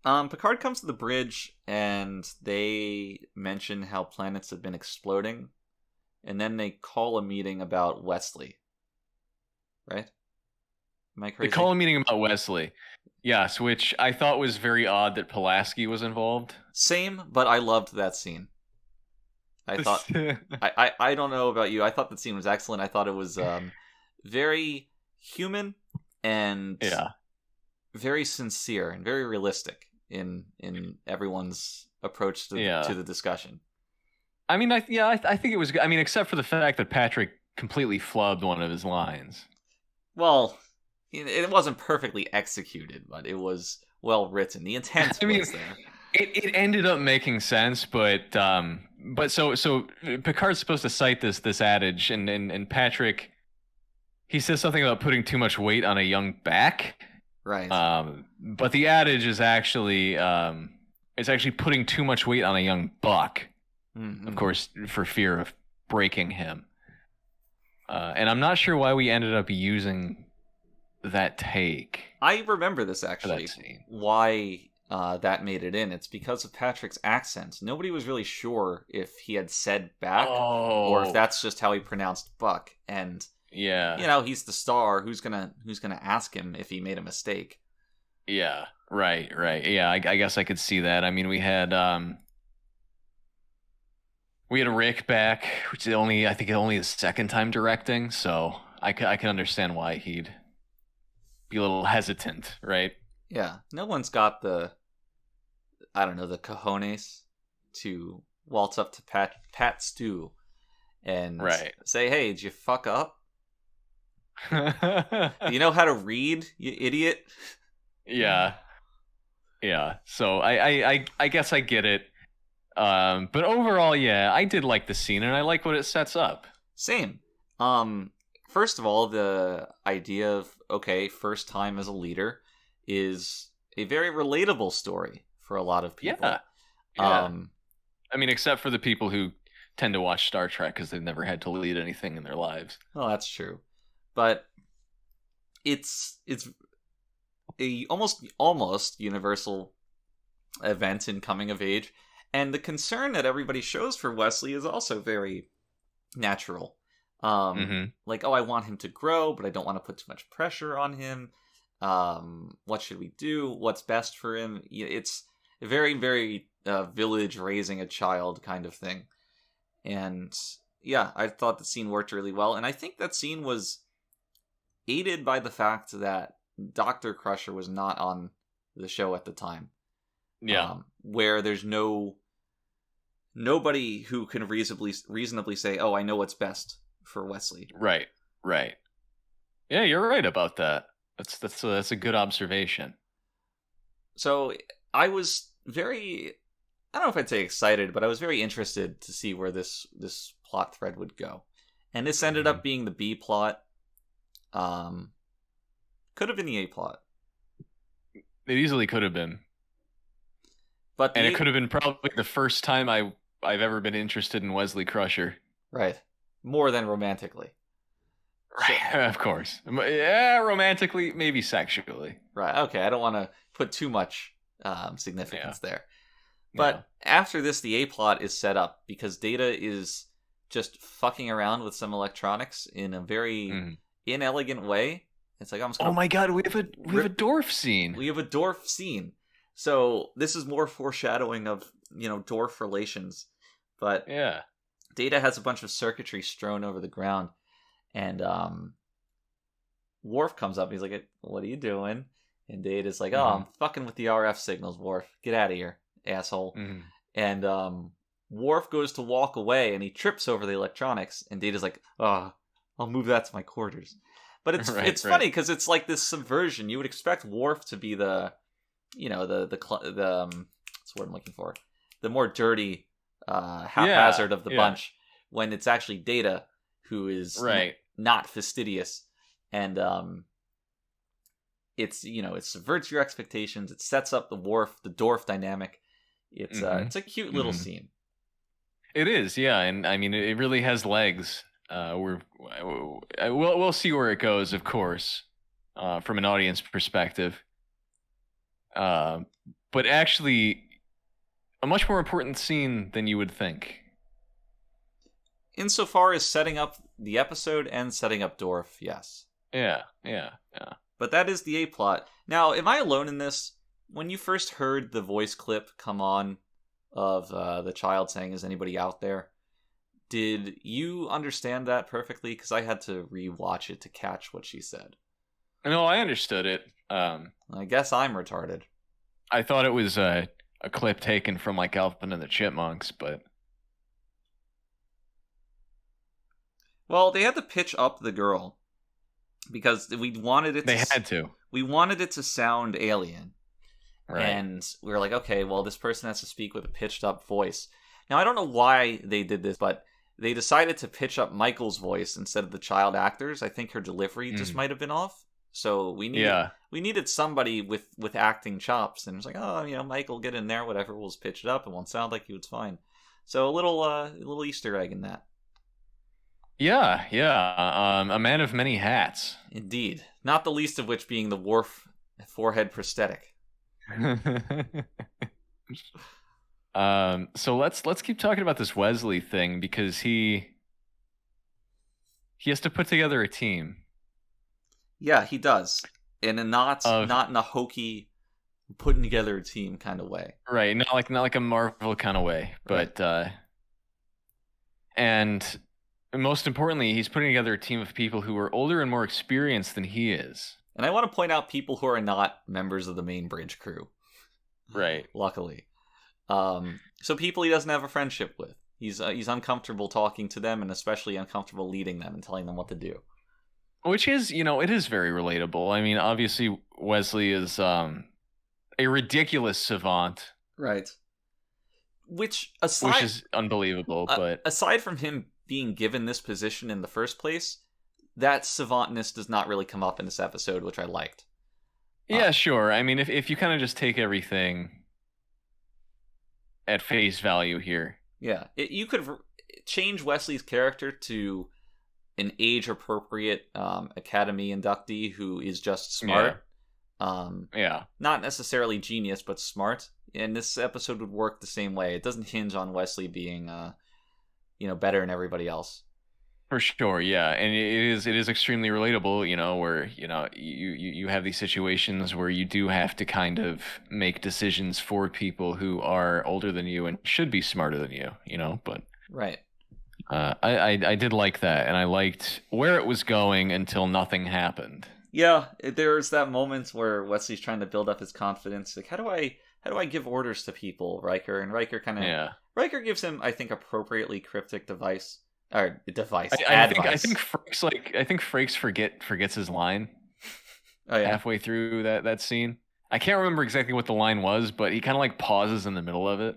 Picard comes to the bridge, and they mention how planets have been exploding, and then they call a meeting about Wesley. Right? Am I The crazy? column meeting about Wesley. Yes, which I thought was very odd that Pulaski was involved. Same, but I loved that scene. I thought I don't know about you. I thought that scene was excellent. I thought it was very human and very sincere and very realistic in everyone's approach to the discussion. I mean, I think it was. I mean, except for the fact that Patrick completely flubbed one of his lines. Well, it wasn't perfectly executed, but it was well written. The intent was there. It ended up making sense, but so Picard's supposed to cite this adage, and Patrick, he says something about putting too much weight on a young back. Right. But the adage is actually putting too much weight on a young buck. Mm-hmm. Of course, for fear of breaking him. And I'm not sure why we ended up using that take. I remember this actually. Why that made it in. It's because of Patrick's accent. Nobody was really sure if he had said back or if that's just how he pronounced buck. And he's the star. Who's gonna ask him if he made a mistake? Yeah, right. Yeah, I guess I could see that. I mean, we had Rick back, which is only his second time directing, so I can understand why he'd be a little hesitant, right? Yeah, no one's got the cojones to waltz up to Pat Stew and say, "Hey, did you fuck up? Do you know how to read, you idiot?" Yeah. So I guess I get it. But overall, I did like the scene, and I like what it sets up. Same. First of all, the idea of first time as a leader is a very relatable story for a lot of people. Yeah. I mean, except for the people who tend to watch Star Trek because they've never had to lead anything in their lives. Well, that's true, but it's a almost universal event in coming of age, and the concern that everybody shows for Wesley is also very natural. Like, I want him to grow, but I don't want to put too much pressure on him. What should we do? What's best for him? It's a very, very village raising a child kind of thing. And I thought the scene worked really well. And I think that scene was aided by the fact that Dr. Crusher was not on the show at the time. Yeah. Where there's nobody who can reasonably say, "Oh, I know what's best for Wesley." Right. Yeah, you're right about that. That's a good observation. So I was very, I don't know if I'd say excited, but I was very interested to see where this plot thread would go. And this ended up being the B plot. Could have been the A plot. It easily could have been. And it could have been probably the first time I've ever been interested in Wesley Crusher. Right. More than romantically. Right, of course. Yeah, romantically, maybe sexually. Right, okay. I don't want to put too much significance there. But after this, the A-plot is set up because Data is just fucking around with some electronics in a very inelegant way. It's like, I'm just gonna... Oh my god, we have a dwarf scene. We have a dwarf scene. So this is more foreshadowing of, dwarf relations. But Data has a bunch of circuitry strewn over the ground. And Worf comes up. He's like, "What are you doing?" And Data's like, "Oh, I'm fucking with the RF signals, Worf. Get out of here, asshole." And Worf goes to walk away, and he trips over the electronics. And Data's like, "Oh, I'll move that to my quarters." But it's funny because it's like this subversion. You would expect Worf to be the what's what I'm looking for, the more dirty, haphazard of the bunch, when it's actually Data who is not fastidious, and it subverts your expectations. It sets up the dwarf dynamic. It's a cute little scene. It is, yeah, and I mean it really has legs. We'll see where it goes, of course, from an audience perspective. But actually, a much more important scene than you would think. Insofar as setting up the episode and setting up Dorf, yes. Yeah. But that is the A-plot. Now, am I alone in this? When you first heard the voice clip come on of the child saying, "Is anybody out there?" Did you understand that perfectly? Because I had to rewatch it to catch what she said. No, I understood it. I guess I'm retarded. I thought it was a clip taken from like Alvin and the Chipmunks, but... Well, they had to pitch up the girl because we wanted it. They had to. We wanted it to sound alien, right? And we were like, okay, well, this person has to speak with a pitched up voice. Now, I don't know why they did this, but they decided to pitch up Michael's voice instead of the child actors. I think her delivery just might have been off. So we needed somebody with acting chops, and it's like, oh, Michael, get in there, whatever. We'll just pitch it up. It won't sound like he was fine. So a little Easter egg in that. Yeah. A man of many hats. Indeed. Not the least of which being the Worf forehead prosthetic. So let's keep talking about this Wesley thing, because he has to put together a team. Yeah, he does. In a not in a hokey putting together a team kind of way. Right, not like a Marvel kind of way, but right. And most importantly, he's putting together a team of people who are older and more experienced than he is. And I want to point out people who are not members of the main bridge crew. Right. Luckily. So people he doesn't have a friendship with. He's uncomfortable talking to them, and especially uncomfortable leading them and telling them what to do. Which is, it is very relatable. I mean, obviously Wesley is a ridiculous savant. Right. Which is unbelievable, but aside from him being given this position in the first place, that savantness does not really come up in this episode, which I liked. Yeah, sure. I mean, if you kind of just take everything at face value here. Yeah, you could change Wesley's character to an age-appropriate Academy inductee who is just smart. Yeah. Not necessarily genius, but smart. And this episode would work the same way. It doesn't hinge on Wesley being better than everybody else. For sure, yeah, and it is extremely relatable, where you have these situations where you do have to kind of make decisions for people who are older than you and should be smarter than you, but right. I did like that, and I liked where it was going until nothing happened. Yeah, there's that moment where Wesley's trying to build up his confidence, like how do I give orders to people, Riker, and Riker Riker gives him, I think, appropriately cryptic advice. I think Frakes forgets his line. Oh, yeah. Halfway through that scene. I can't remember exactly what the line was, but he kind of like pauses in the middle of it.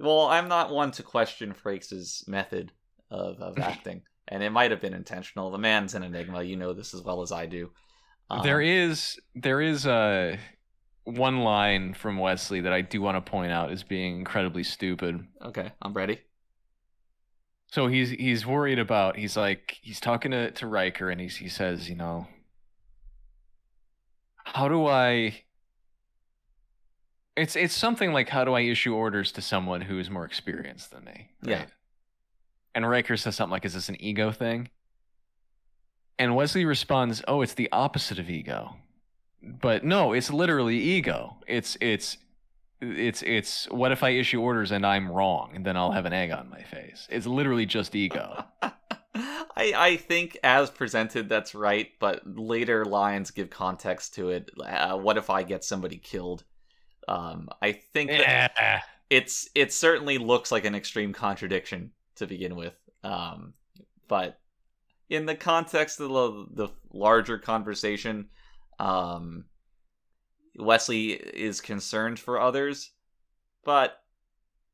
Well, I'm not one to question Frakes' method of acting, and it might have been intentional. The man's an enigma. You know this as well as I do. There is one line from Wesley that I do want to point out as being incredibly stupid. Okay, I'm ready. So he's worried about, he's talking to Riker, and he says, how do I, it's something like, how do I issue orders to someone who is more experienced than me? Right? Yeah. And Riker says something like, is this an ego thing? And Wesley responds, oh, it's the opposite of ego. But no, it's literally ego. It's what if I issue orders and I'm wrong, and then I'll have an egg on my face. It's literally just ego. I think as presented, that's right, but later lines give context to it. What if I get somebody killed? I think that it certainly looks like an extreme contradiction to begin with. But in the context of the larger conversation, Wesley is concerned for others, but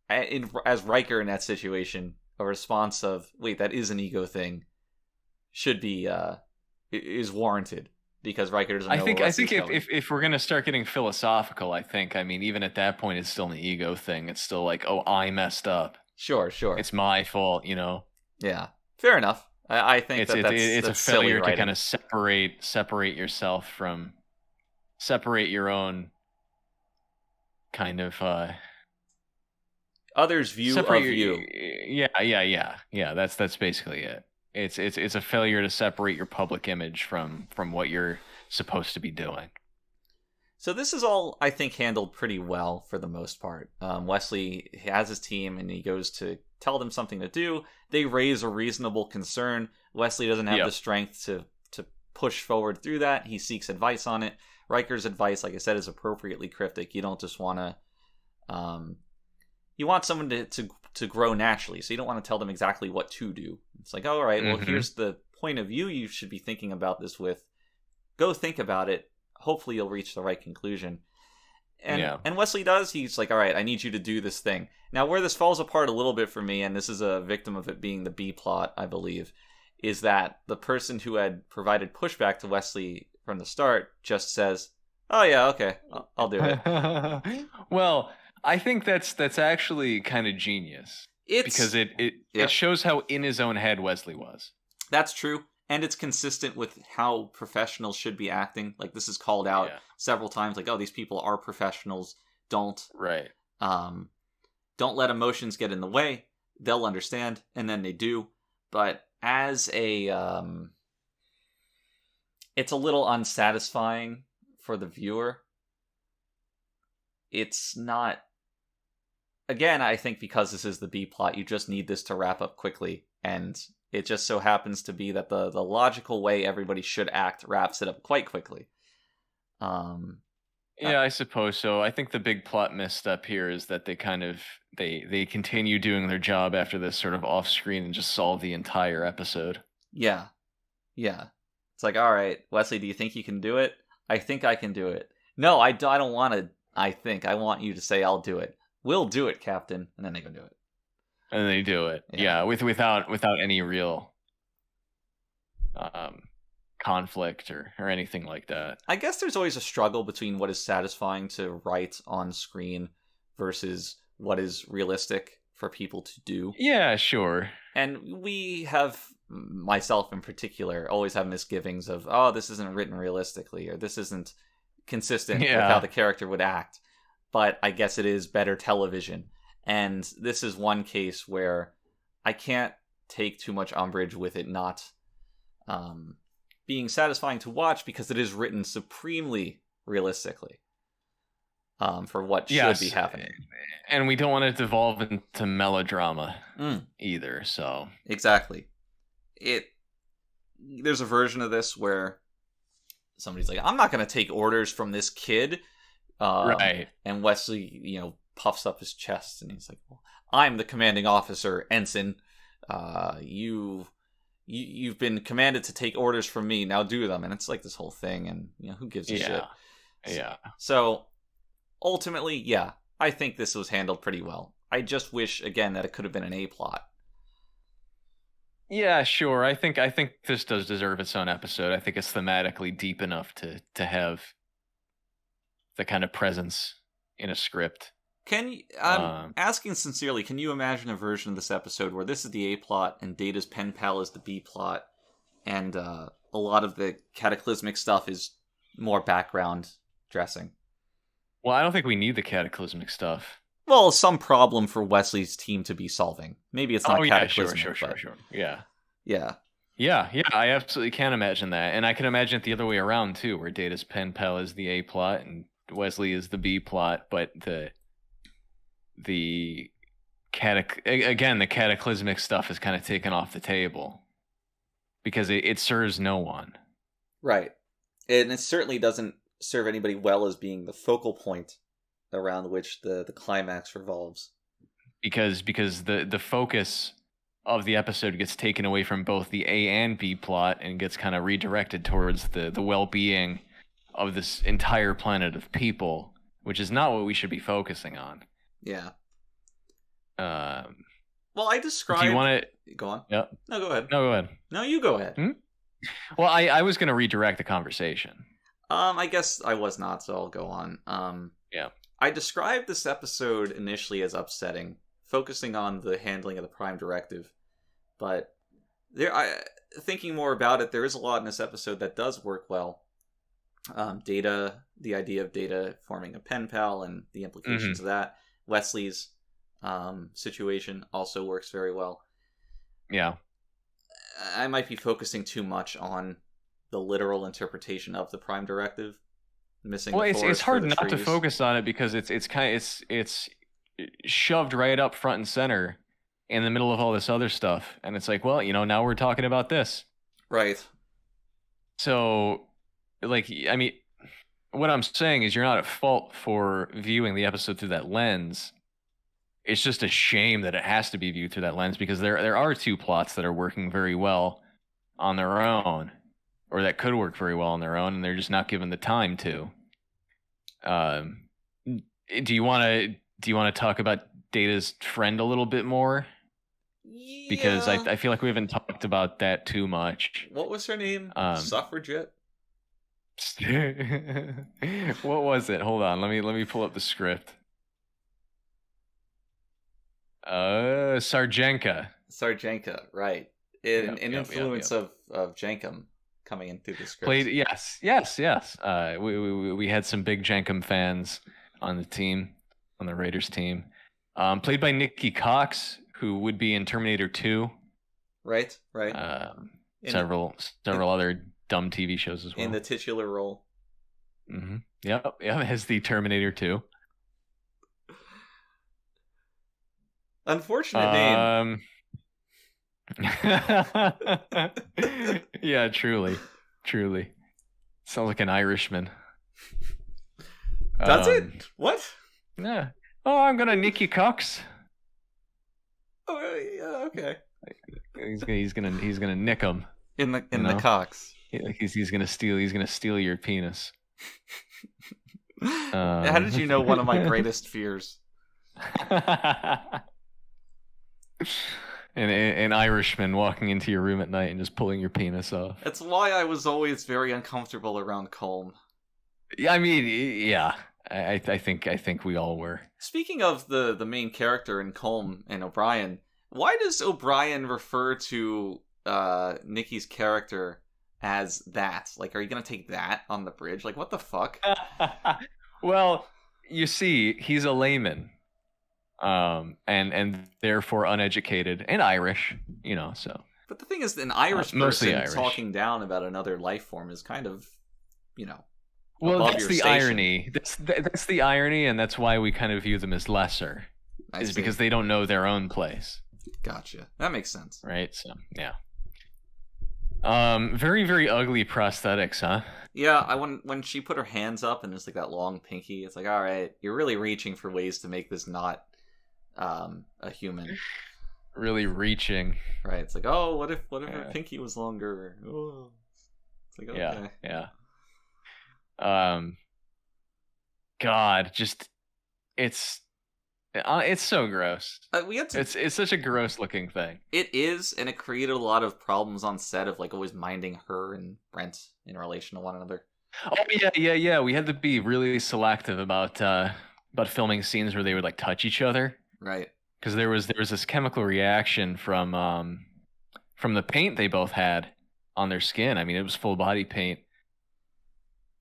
as Riker in that situation, a response of "wait, that is an ego thing" should be is warranted, because Riker doesn't know. I think if we're gonna start getting philosophical, I mean even at that point it's still an ego thing. It's still like, oh, I messed up. Sure. It's my fault, Yeah, fair enough. I think it's a failure to kind of separate yourself from. Separate your own kind of others' view of you. Yeah. That's basically it. It's a failure to separate your public image from what you're supposed to be doing. So this is all, I think, handled pretty well for the most part. Wesley has his team, and he goes to tell them something to do. They raise a reasonable concern. Wesley doesn't have the strength to push forward through that. He seeks advice on it. Riker's advice, like I said, is appropriately cryptic. You don't just want to... you want someone to grow naturally, so you don't want to tell them exactly what to do. It's like, all right, well, here's the point of view you should be thinking about this with. Go think about it. Hopefully you'll reach the right conclusion. And Wesley does. He's like, all right, I need you to do this thing. Now, where this falls apart a little bit for me, and this is a victim of it being the B plot, I believe, is that the person who had provided pushback to Wesley from the start just says, oh yeah, okay, I'll do it. Well, I think that's actually kind of genius. Because it shows how in his own head Wesley was. That's true. And it's consistent with how professionals should be acting. Like, this is called out several times. Like, oh, these people are professionals. Don't let emotions get in the way. They'll understand, and then they do. But as a, it's a little unsatisfying for the viewer. It's not. Again, I think because this is the B plot, you just need this to wrap up quickly, and it just so happens to be that the logical way everybody should act wraps it up quite quickly. Yeah, I suppose so. I think the big plot misstep here is that they kind of they continue doing their job after this sort of off screen and just solve the entire episode. Yeah. It's like, all right, Wesley, do you think you can do it? I think I can do it. No, I don't want to. I want you to say I'll do it. We'll do it, Captain, and then they go do it. And they do it, without any real conflict or anything like that. I guess there's always a struggle between what is satisfying to write on screen versus what is realistic for people to do. Yeah, sure. And we have, myself in particular, always have misgivings of, oh, this isn't written realistically, or this isn't consistent with how the character would act. But I guess it is better television. And this is one case where I can't take too much umbrage with it not being satisfying to watch, because it is written supremely realistically for what should be happening. And we don't want it to devolve into melodrama either. So exactly. There's a version of this where somebody's like, I'm not going to take orders from this kid. Right. And Wesley, puffs up his chest and he's like, well, I'm the commanding officer, Ensign. You've been commanded to take orders from me. Now do them. And it's like this whole thing, and who gives a shit? Yeah. So ultimately, I think this was handled pretty well. I just wish, again, that it could have been an A plot. Yeah, sure. I think this does deserve its own episode. I think it's thematically deep enough to have the kind of presence in a script. I'm asking sincerely, can you imagine a version of this episode where this is the A plot and Data's pen pal is the B plot, and a lot of the cataclysmic stuff is more background dressing? Well, I don't think we need the cataclysmic stuff. Well, some problem for Wesley's team to be solving. Maybe it's not cataclysmic. Sure. Yeah. I absolutely can imagine that. And I can imagine it the other way around, too, where Data's pen pal is the A plot and Wesley is the B plot, but the cataclysmic stuff is kind of taken off the table because it serves no one. Right. And it certainly doesn't serve anybody well as being the focal point around which the climax revolves. Because the focus of the episode gets taken away from both the A and B plot and gets kind of redirected towards the well-being of this entire planet of people, which is not what we should be focusing on. Yeah. Well, I described... Do you want to... Go on. Yeah. No, go ahead. No, go ahead. No, you go ahead. Well, I was going to redirect the conversation. I guess I was not, so I'll go on. Yeah. I described this episode initially as upsetting, focusing on the handling of the Prime Directive. But thinking more about it, there is a lot in this episode that does work well. Data, the idea of Data forming a pen pal and the implications of that. Wesley's situation also works very well. Yeah. I might be focusing too much on the literal interpretation of the Prime Directive. Missing. Well, the it's forest hard for the not to trees. focus on it because it's shoved right up front and center in the middle of all this other stuff, and it's like, well, now we're talking about this. Right. So, like, I mean, what I'm saying is you're not at fault for viewing the episode through that lens. It's just a shame that it has to be viewed through that lens because there are two plots that are working very well on their own, or that could work very well on their own, and they're just not given the time to. Do you want to talk about Data's friend a little bit more? Yeah. Because I feel like we haven't talked about that too much. What was her name? Suffragette? What was it? Hold on, let me pull up the script. Sarjenka, right. An influence of Jankum coming in through the script. Played, yes. We had some big Jankum fans on the team, on the Raiders team. Played by Nikki Cox, who would be in Terminator 2. Right. Several other dumb TV shows as well. In the titular role. Mm-hmm. Yep, as the Terminator 2. Unfortunate name. Yeah, truly. Sounds like an Irishman. Does it? What? Yeah. Oh, I'm gonna Nicky Cox. Oh, yeah, okay. He's gonna nick him in the Cox. He's gonna steal your penis. How did you know one of my greatest fears? An Irishman walking into your room at night and just pulling your penis off. That's why I was always very uncomfortable around Colm. I mean, yeah, I think we all were. Speaking of the main character in Colm and O'Brien, why does O'Brien refer to Nikki's character as that? Like, are you gonna take that on the bridge? Like, what the fuck? Well, you see, he's a layman. And therefore uneducated and Irish, so. But the thing is, an Irish person talking down about another life form is kind of, well, above that's your the station. irony. That's the irony, and that's why we kind of view them as lesser. Because they don't know their own place. Gotcha. That makes sense. Right. So yeah. Very, very ugly prosthetics, huh? Yeah, when she put her hands up and there's like that long pinky, it's like, all right, you're really reaching for ways to make this not a human. Really reaching. Right. It's like, oh, what if her pinky was longer? Oh. It's like, okay. Yeah. God, just it's so gross. It's such a gross looking thing. It is, and it created a lot of problems on set of like always minding her and Brent in relation to one another. Oh yeah. We had to be really selective about filming scenes where they would like touch each other. Right. Because there was this chemical reaction from the paint they both had on their skin. I mean, it was full body paint.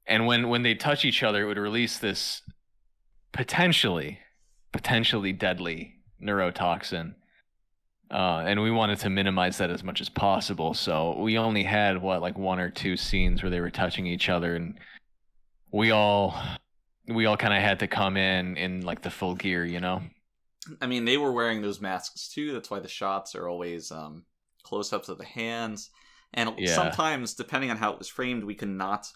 And when they touch each other, it would release this potentially deadly neurotoxin. And we wanted to minimize that as much as possible. So we only had one or two scenes where they were touching each other, and we all kind of had to come in like the full gear, I mean, they were wearing those masks too. That's why the shots are always close-ups of the hands. And sometimes, depending on how it was framed, we could not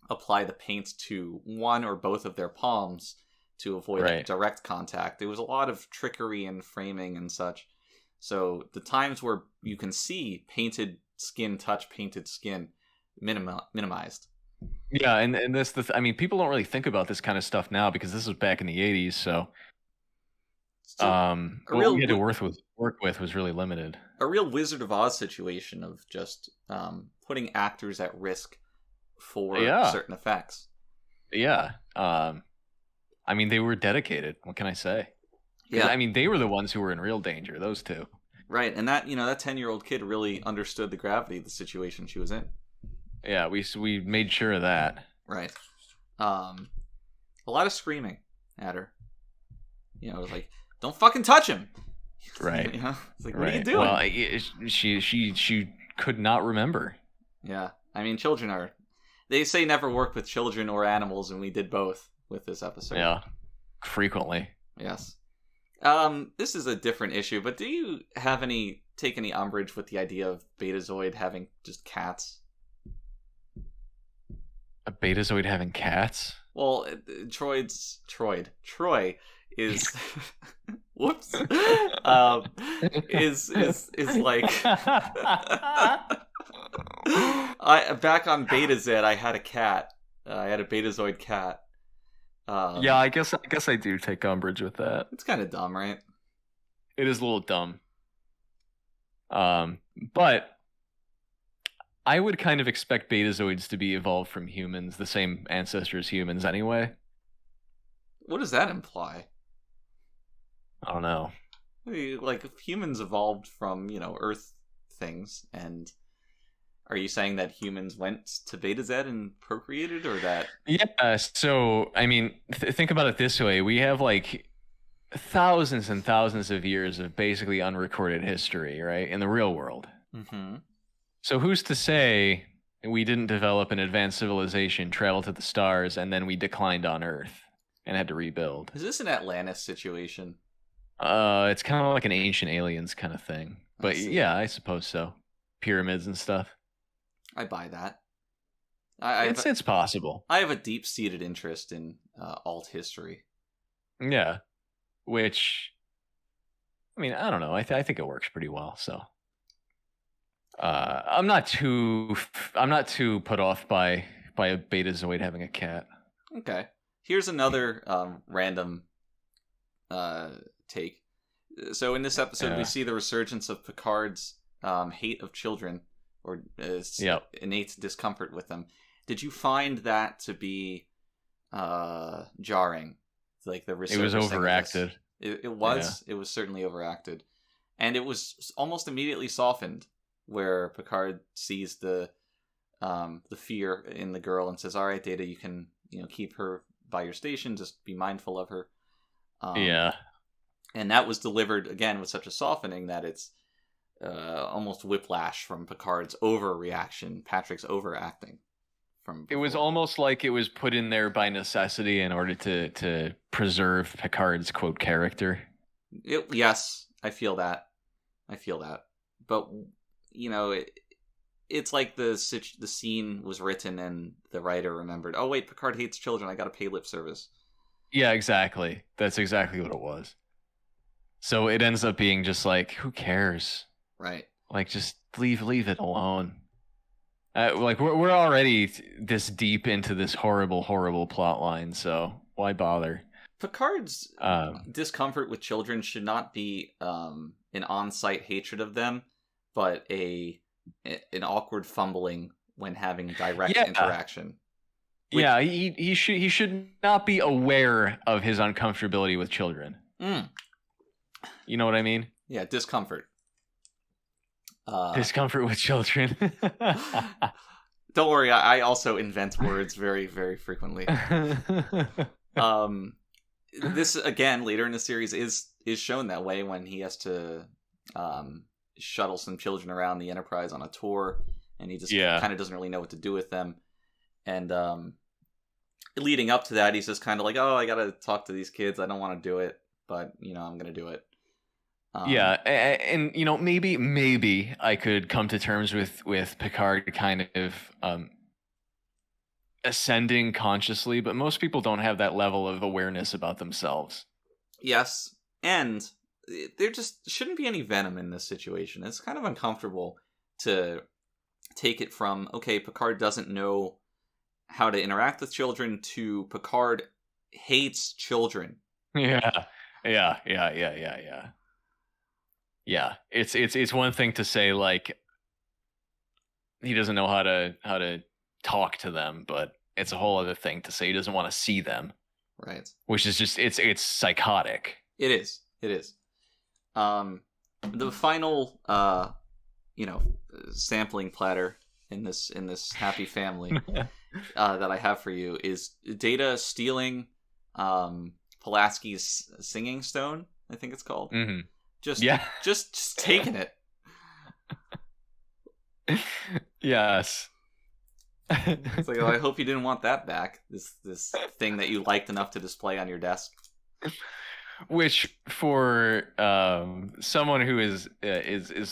apply the paint to one or both of their palms to avoid direct contact. There was a lot of trickery in framing and such. So the times where you can see painted skin touch painted skin minimized. Yeah, and this, I mean, people don't really think about this kind of stuff now because this was back in the 80s, so what we had to work with was really limited. A real Wizard of Oz situation of just putting actors at risk for certain effects. Yeah. I mean, they were dedicated. What can I say? Yeah. I mean, they were the ones who were in real danger, those two. Right, and that 10-year-old kid really understood the gravity of the situation she was in. Yeah, we made sure of that. Right. A lot of screaming at her. It was like, don't fucking touch him. Right. It's like, what are you doing? Well, she could not remember. Yeah. I mean, children are... They say never work with children or animals, and we did both with this episode. Yeah, frequently. Yes. This is a different issue, but do you have take any umbrage with the idea of Betazoid having just cats? A Betazoid having cats? Well, Troy is whoops is like back on Beta Z I had a cat. I had a Betazoid cat. Yeah, I guess I do take umbrage with that. It's kind of dumb, right? It is a little dumb. But I would kind of expect Betazoids to be evolved from humans, the same ancestor as humans anyway. What does that imply? I don't know. Like, if humans evolved from, Earth things, and are you saying that humans went to Beta Z and procreated, or that... Yeah, so, I mean, think about it this way. We have, like, thousands and thousands of years of basically unrecorded history, right, in the real world. Mm-hmm. So who's to say we didn't develop an advanced civilization, travel to the stars, and then we declined on Earth and had to rebuild? Is this an Atlantis situation? It's kind of like an Ancient Aliens kind of thing. But yeah, I suppose so. Pyramids and stuff. I buy that. It's possible. I have a deep-seated interest in alt history. Yeah. Which, I mean, I don't know. I think it works pretty well, so... I'm not too put off by a Betazoid having a cat. Okay, here's another random take. So in this episode, we see the resurgence of Picard's hate of children, or innate discomfort with them. Did you find that to be jarring? Like the resurgence? It was overacted. It was. Yeah. It was certainly overacted, and it was almost immediately softened, where Picard sees the fear in the girl and says, "All right, Data, you can keep her by your station. Just be mindful of her." Yeah, and that was delivered again with such a softening that it's almost whiplash from Picard's overreaction, Patrick's overacting. It was almost like it was put in there by necessity in order to preserve Picard's quote character. Yes, I feel that. But it's like the scene was written and the writer remembered, oh wait, Picard hates children, I gotta pay lip service. Yeah, exactly. That's exactly what it was. So it ends up being just like, who cares? Right. Like, just leave it alone. Like, we're already this deep into this horrible plot line, so why bother? Picard's discomfort with children should not be an on-site hatred of them, but an awkward fumbling when having direct interaction. Yeah, he should not be aware of his uncomfortability with children. You know what I mean? Yeah, discomfort. Discomfort with children. Don't worry, I also invent words very, very frequently. This again later in the series is shown that way when he has to shuttle some children around the Enterprise on a tour, and he just kind of doesn't really know what to do with them. And leading up to that, he's just kind of like, oh, I gotta talk to these kids. I don't want to do it, but I'm gonna do it. And maybe I could come to terms with Picard kind of ascending consciously, but most people don't have that level of awareness about themselves. Yes, and there just shouldn't be any venom in this situation. It's kind of uncomfortable to take it from, okay, Picard doesn't know how to interact with children, to Picard hates children. Yeah, it's one thing to say like he doesn't know how to talk to them, but it's a whole other thing to say he doesn't want to see them. Right. Which is just it's psychotic. It is. The final sampling platter in this happy family that I have for you is Data stealing Pulaski's singing stone, I think it's called. Mm-hmm. Just taking it. Yes. It's like, oh, I hope you didn't want that back. This thing that you liked enough to display on your desk. Which, for someone who is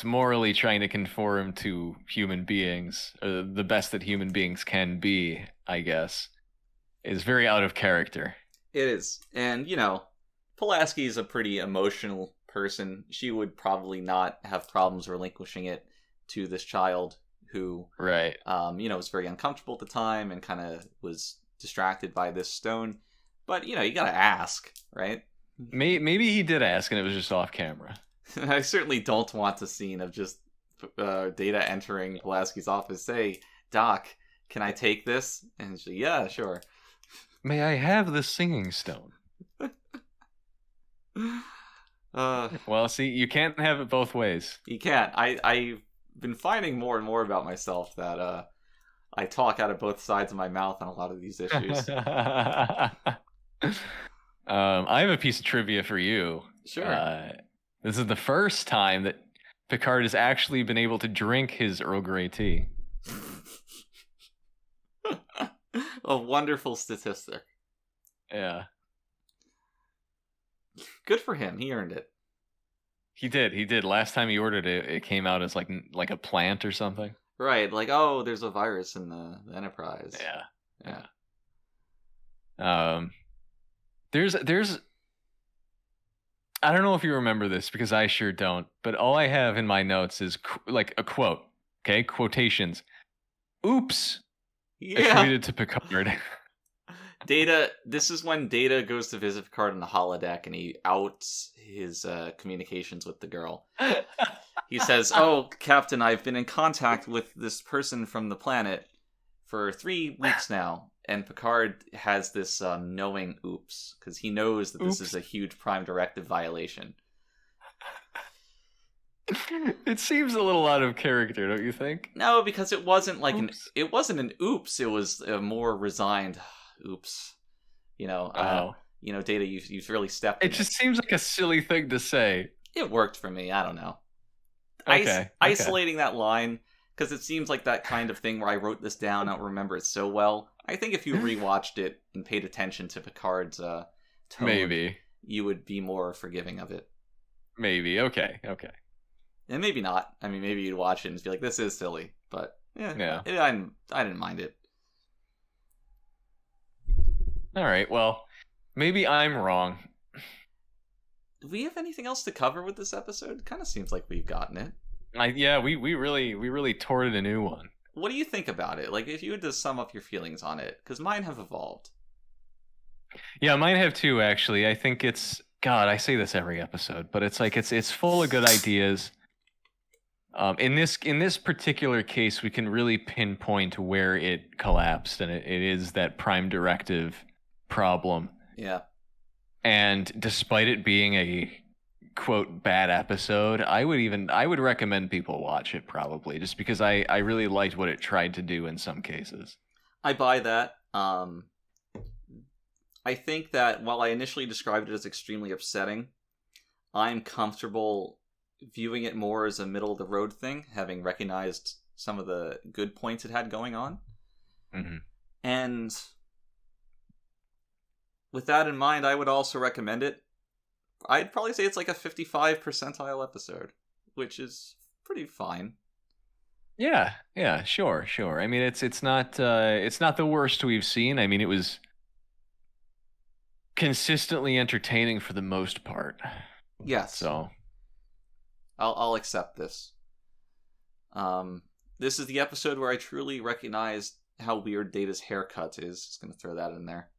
morally trying to conform to human beings, the best that human beings can be, I guess, is very out of character. It is. And, you know, Pulaski is a pretty emotional person. She would probably not have problems relinquishing it to this child who, right, you know, was very uncomfortable at the time and kind of was distracted by this stone. But, you know, you gotta ask, right? Maybe he did ask and it was just off camera. I certainly don't want a scene of just Data entering Pulaski's office. Say, Doc, can I take this? And she, yeah, sure. May I have the singing stone? Well, see, you can't have it both ways. You can't. I've been finding more and more about myself that I talk out of both sides of my mouth on a lot of these issues. I have a piece of trivia for you. Sure. This is the first time that Picard has actually been able to drink his Earl Grey tea. A wonderful statistic. Yeah. Good for him. He earned it. He did. Last time he ordered it, it came out as like a plant or something. Right. Like, oh, there's a virus in the Enterprise. Yeah. There's I don't know if you remember this because I sure don't, but all I have in my notes is like a quote. Okay, quotations. Oops. Yeah. Attributed to Picard. Data. This is when Data goes to visit Picard in the holodeck, and he outs his communications with the girl. He says, "Oh, Captain, I've been in contact with this person from the planet for 3 weeks now." And Picard has this knowing oops, because he knows that this is a huge Prime Directive violation. It seems a little out of character, don't you think? No, because it wasn't like it wasn't an oops. It was a more resigned oops. You know, you know, Data, you've really stepped. It just seems like a silly thing to say. It worked for me. I don't know. Okay. Isolating that line, because it seems like that kind of thing where I wrote this down, I don't remember it so well. I think if you rewatched it and paid attention to Picard's tone, maybe you would be more forgiving of it. Maybe. Okay. And maybe not. I mean, maybe you'd watch it and just be like, this is silly. But, yeah. I didn't mind it. All right. Well, maybe I'm wrong. Do we have anything else to cover with this episode? Kind of seems like we've gotten it. We really tore it a new one. What do you think about it? Like, if you had to sum up your feelings on it, because mine have evolved. Yeah, mine have too, actually. I think it's... God, I say this every episode, but it's like it's full of good ideas. In this particular case, we can really pinpoint where it collapsed, and it is that Prime Directive problem. Yeah. And despite it being a quote bad episode, I would recommend people watch it, probably, just because I really liked what it tried to do in some cases. I buy that. I think that while I initially described it as extremely upsetting, I'm comfortable viewing it more as a middle of the road thing, having recognized some of the good points it had going on. Mm-hmm. And with that in mind, I would also recommend it. I'd probably say it's like a 55 percentile episode, which is pretty fine. Yeah, sure. I mean, it's not the worst we've seen. I mean, it was consistently entertaining for the most part. Yes. So I'll accept this. This is the episode where I truly recognized how weird Data's haircut is. Just gonna throw that in there.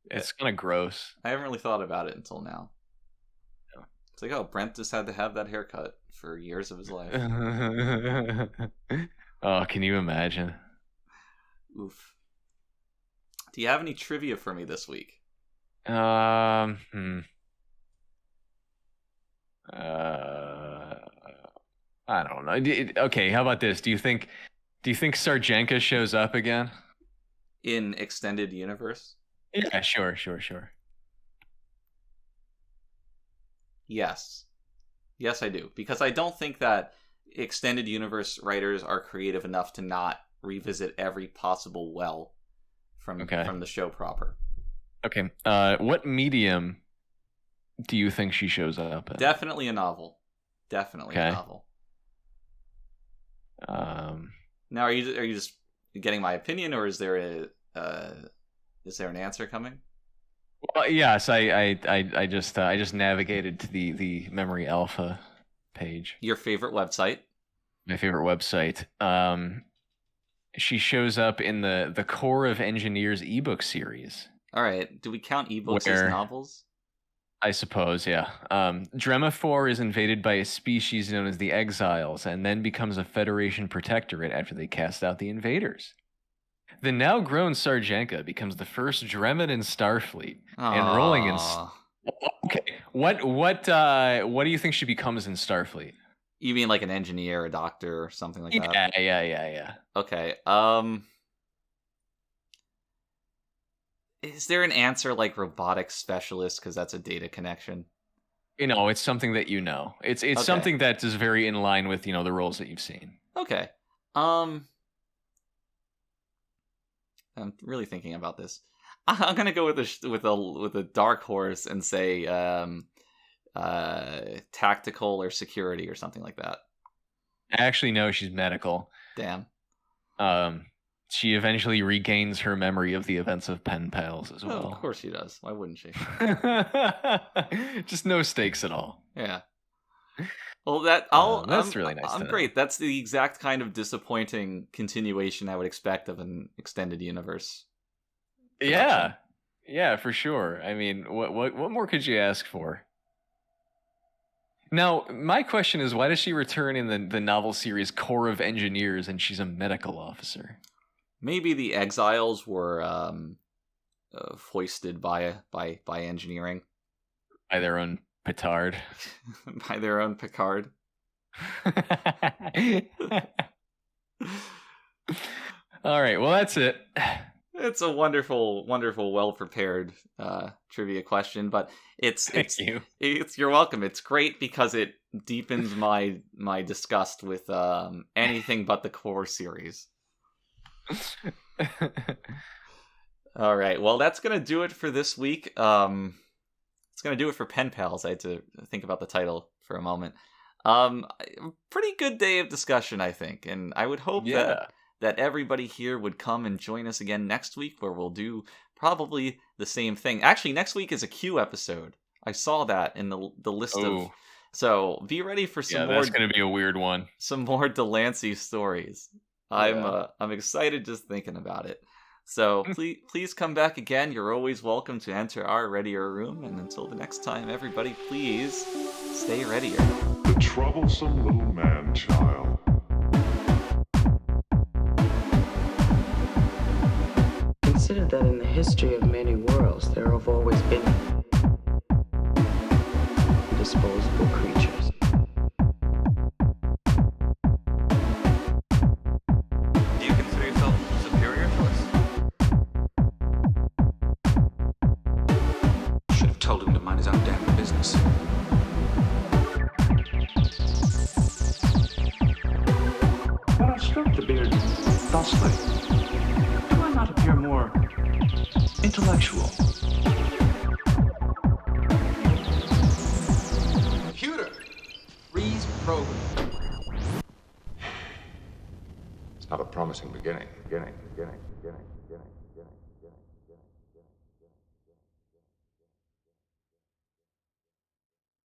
It's kind of gross. I haven't really thought about it until now. Yeah. It's like, oh, Brent just had to have that haircut for years of his life. Oh, can you imagine? Oof. Do you have any trivia for me this week? I don't know. Okay, how about this? Do you think Sarjenka shows up again in Extended Universe? Yeah, sure. Yes, I do, because I don't think that Extended Universe writers are creative enough to not revisit every possible well from the show proper. Okay. What medium do you think she shows up in? Definitely a novel. Definitely a novel. Now, are you just getting my opinion, or is there an answer coming? Well, yes, I just navigated to the Memory Alpha page. Your favorite website? My favorite website. She shows up in the Core of Engineers ebook series. All right. Do we count ebooks as novels? I suppose, yeah. Dremaphor is invaded by a species known as the Exiles, and then becomes a Federation protectorate after they cast out the invaders. The now-grown Sarjenka becomes the first Dremid in Starfleet, enrolling in... Okay, what do you think she becomes in Starfleet? You mean like an engineer, a doctor, or something like that? Yeah. Okay, is there an answer like robotics specialist, because that's a data connection? It's something that you know. It's something that is very in line with, the roles that you've seen. Okay. I'm really thinking about this. I'm gonna go with a dark horse and say tactical or security or something like that. Actually, no, she's medical. Damn. She eventually regains her memory of the events of Pen Pals as well. Oh, of course she does. Why wouldn't she? Just no stakes at all. Yeah. Well, that's really nice. I'm great. That's the exact kind of disappointing continuation I would expect of an extended universe production. Yeah, for sure. I mean, what more could you ask for? Now, my question is, why does she return in the novel series Core of Engineers and she's a medical officer? Maybe the Exiles were foisted by engineering. By their own petard. By their own Picard. All right, well, that's it. It's a wonderful, well-prepared trivia question, but Thank you. You're welcome. It's great because it deepens my disgust with anything but the core series. All right, well, that's gonna do it for this week. It's gonna do it for Pen Pals. I had to think about the title for a moment. Pretty good day of discussion, I think, and I would hope that everybody here would come and join us again next week, where we'll do probably the same thing. Actually, next week is a Q episode. I saw that in the list of. So be ready for some more. That's going to be a weird one. Some more Delancey stories. Yeah. I'm excited just thinking about it. So please come back again. You're always welcome to enter our Readier Room. And until the next time, everybody, please stay readier. The troublesome little man-child. Consider that in the history of many worlds, there have always been disposable creatures. Do you consider yourself superior to us? Should have told him to mind his own damn business. But I stroked the beard thusly. Do I not appear more intellectual? Computer! Freeze program. It's not a promising beginning.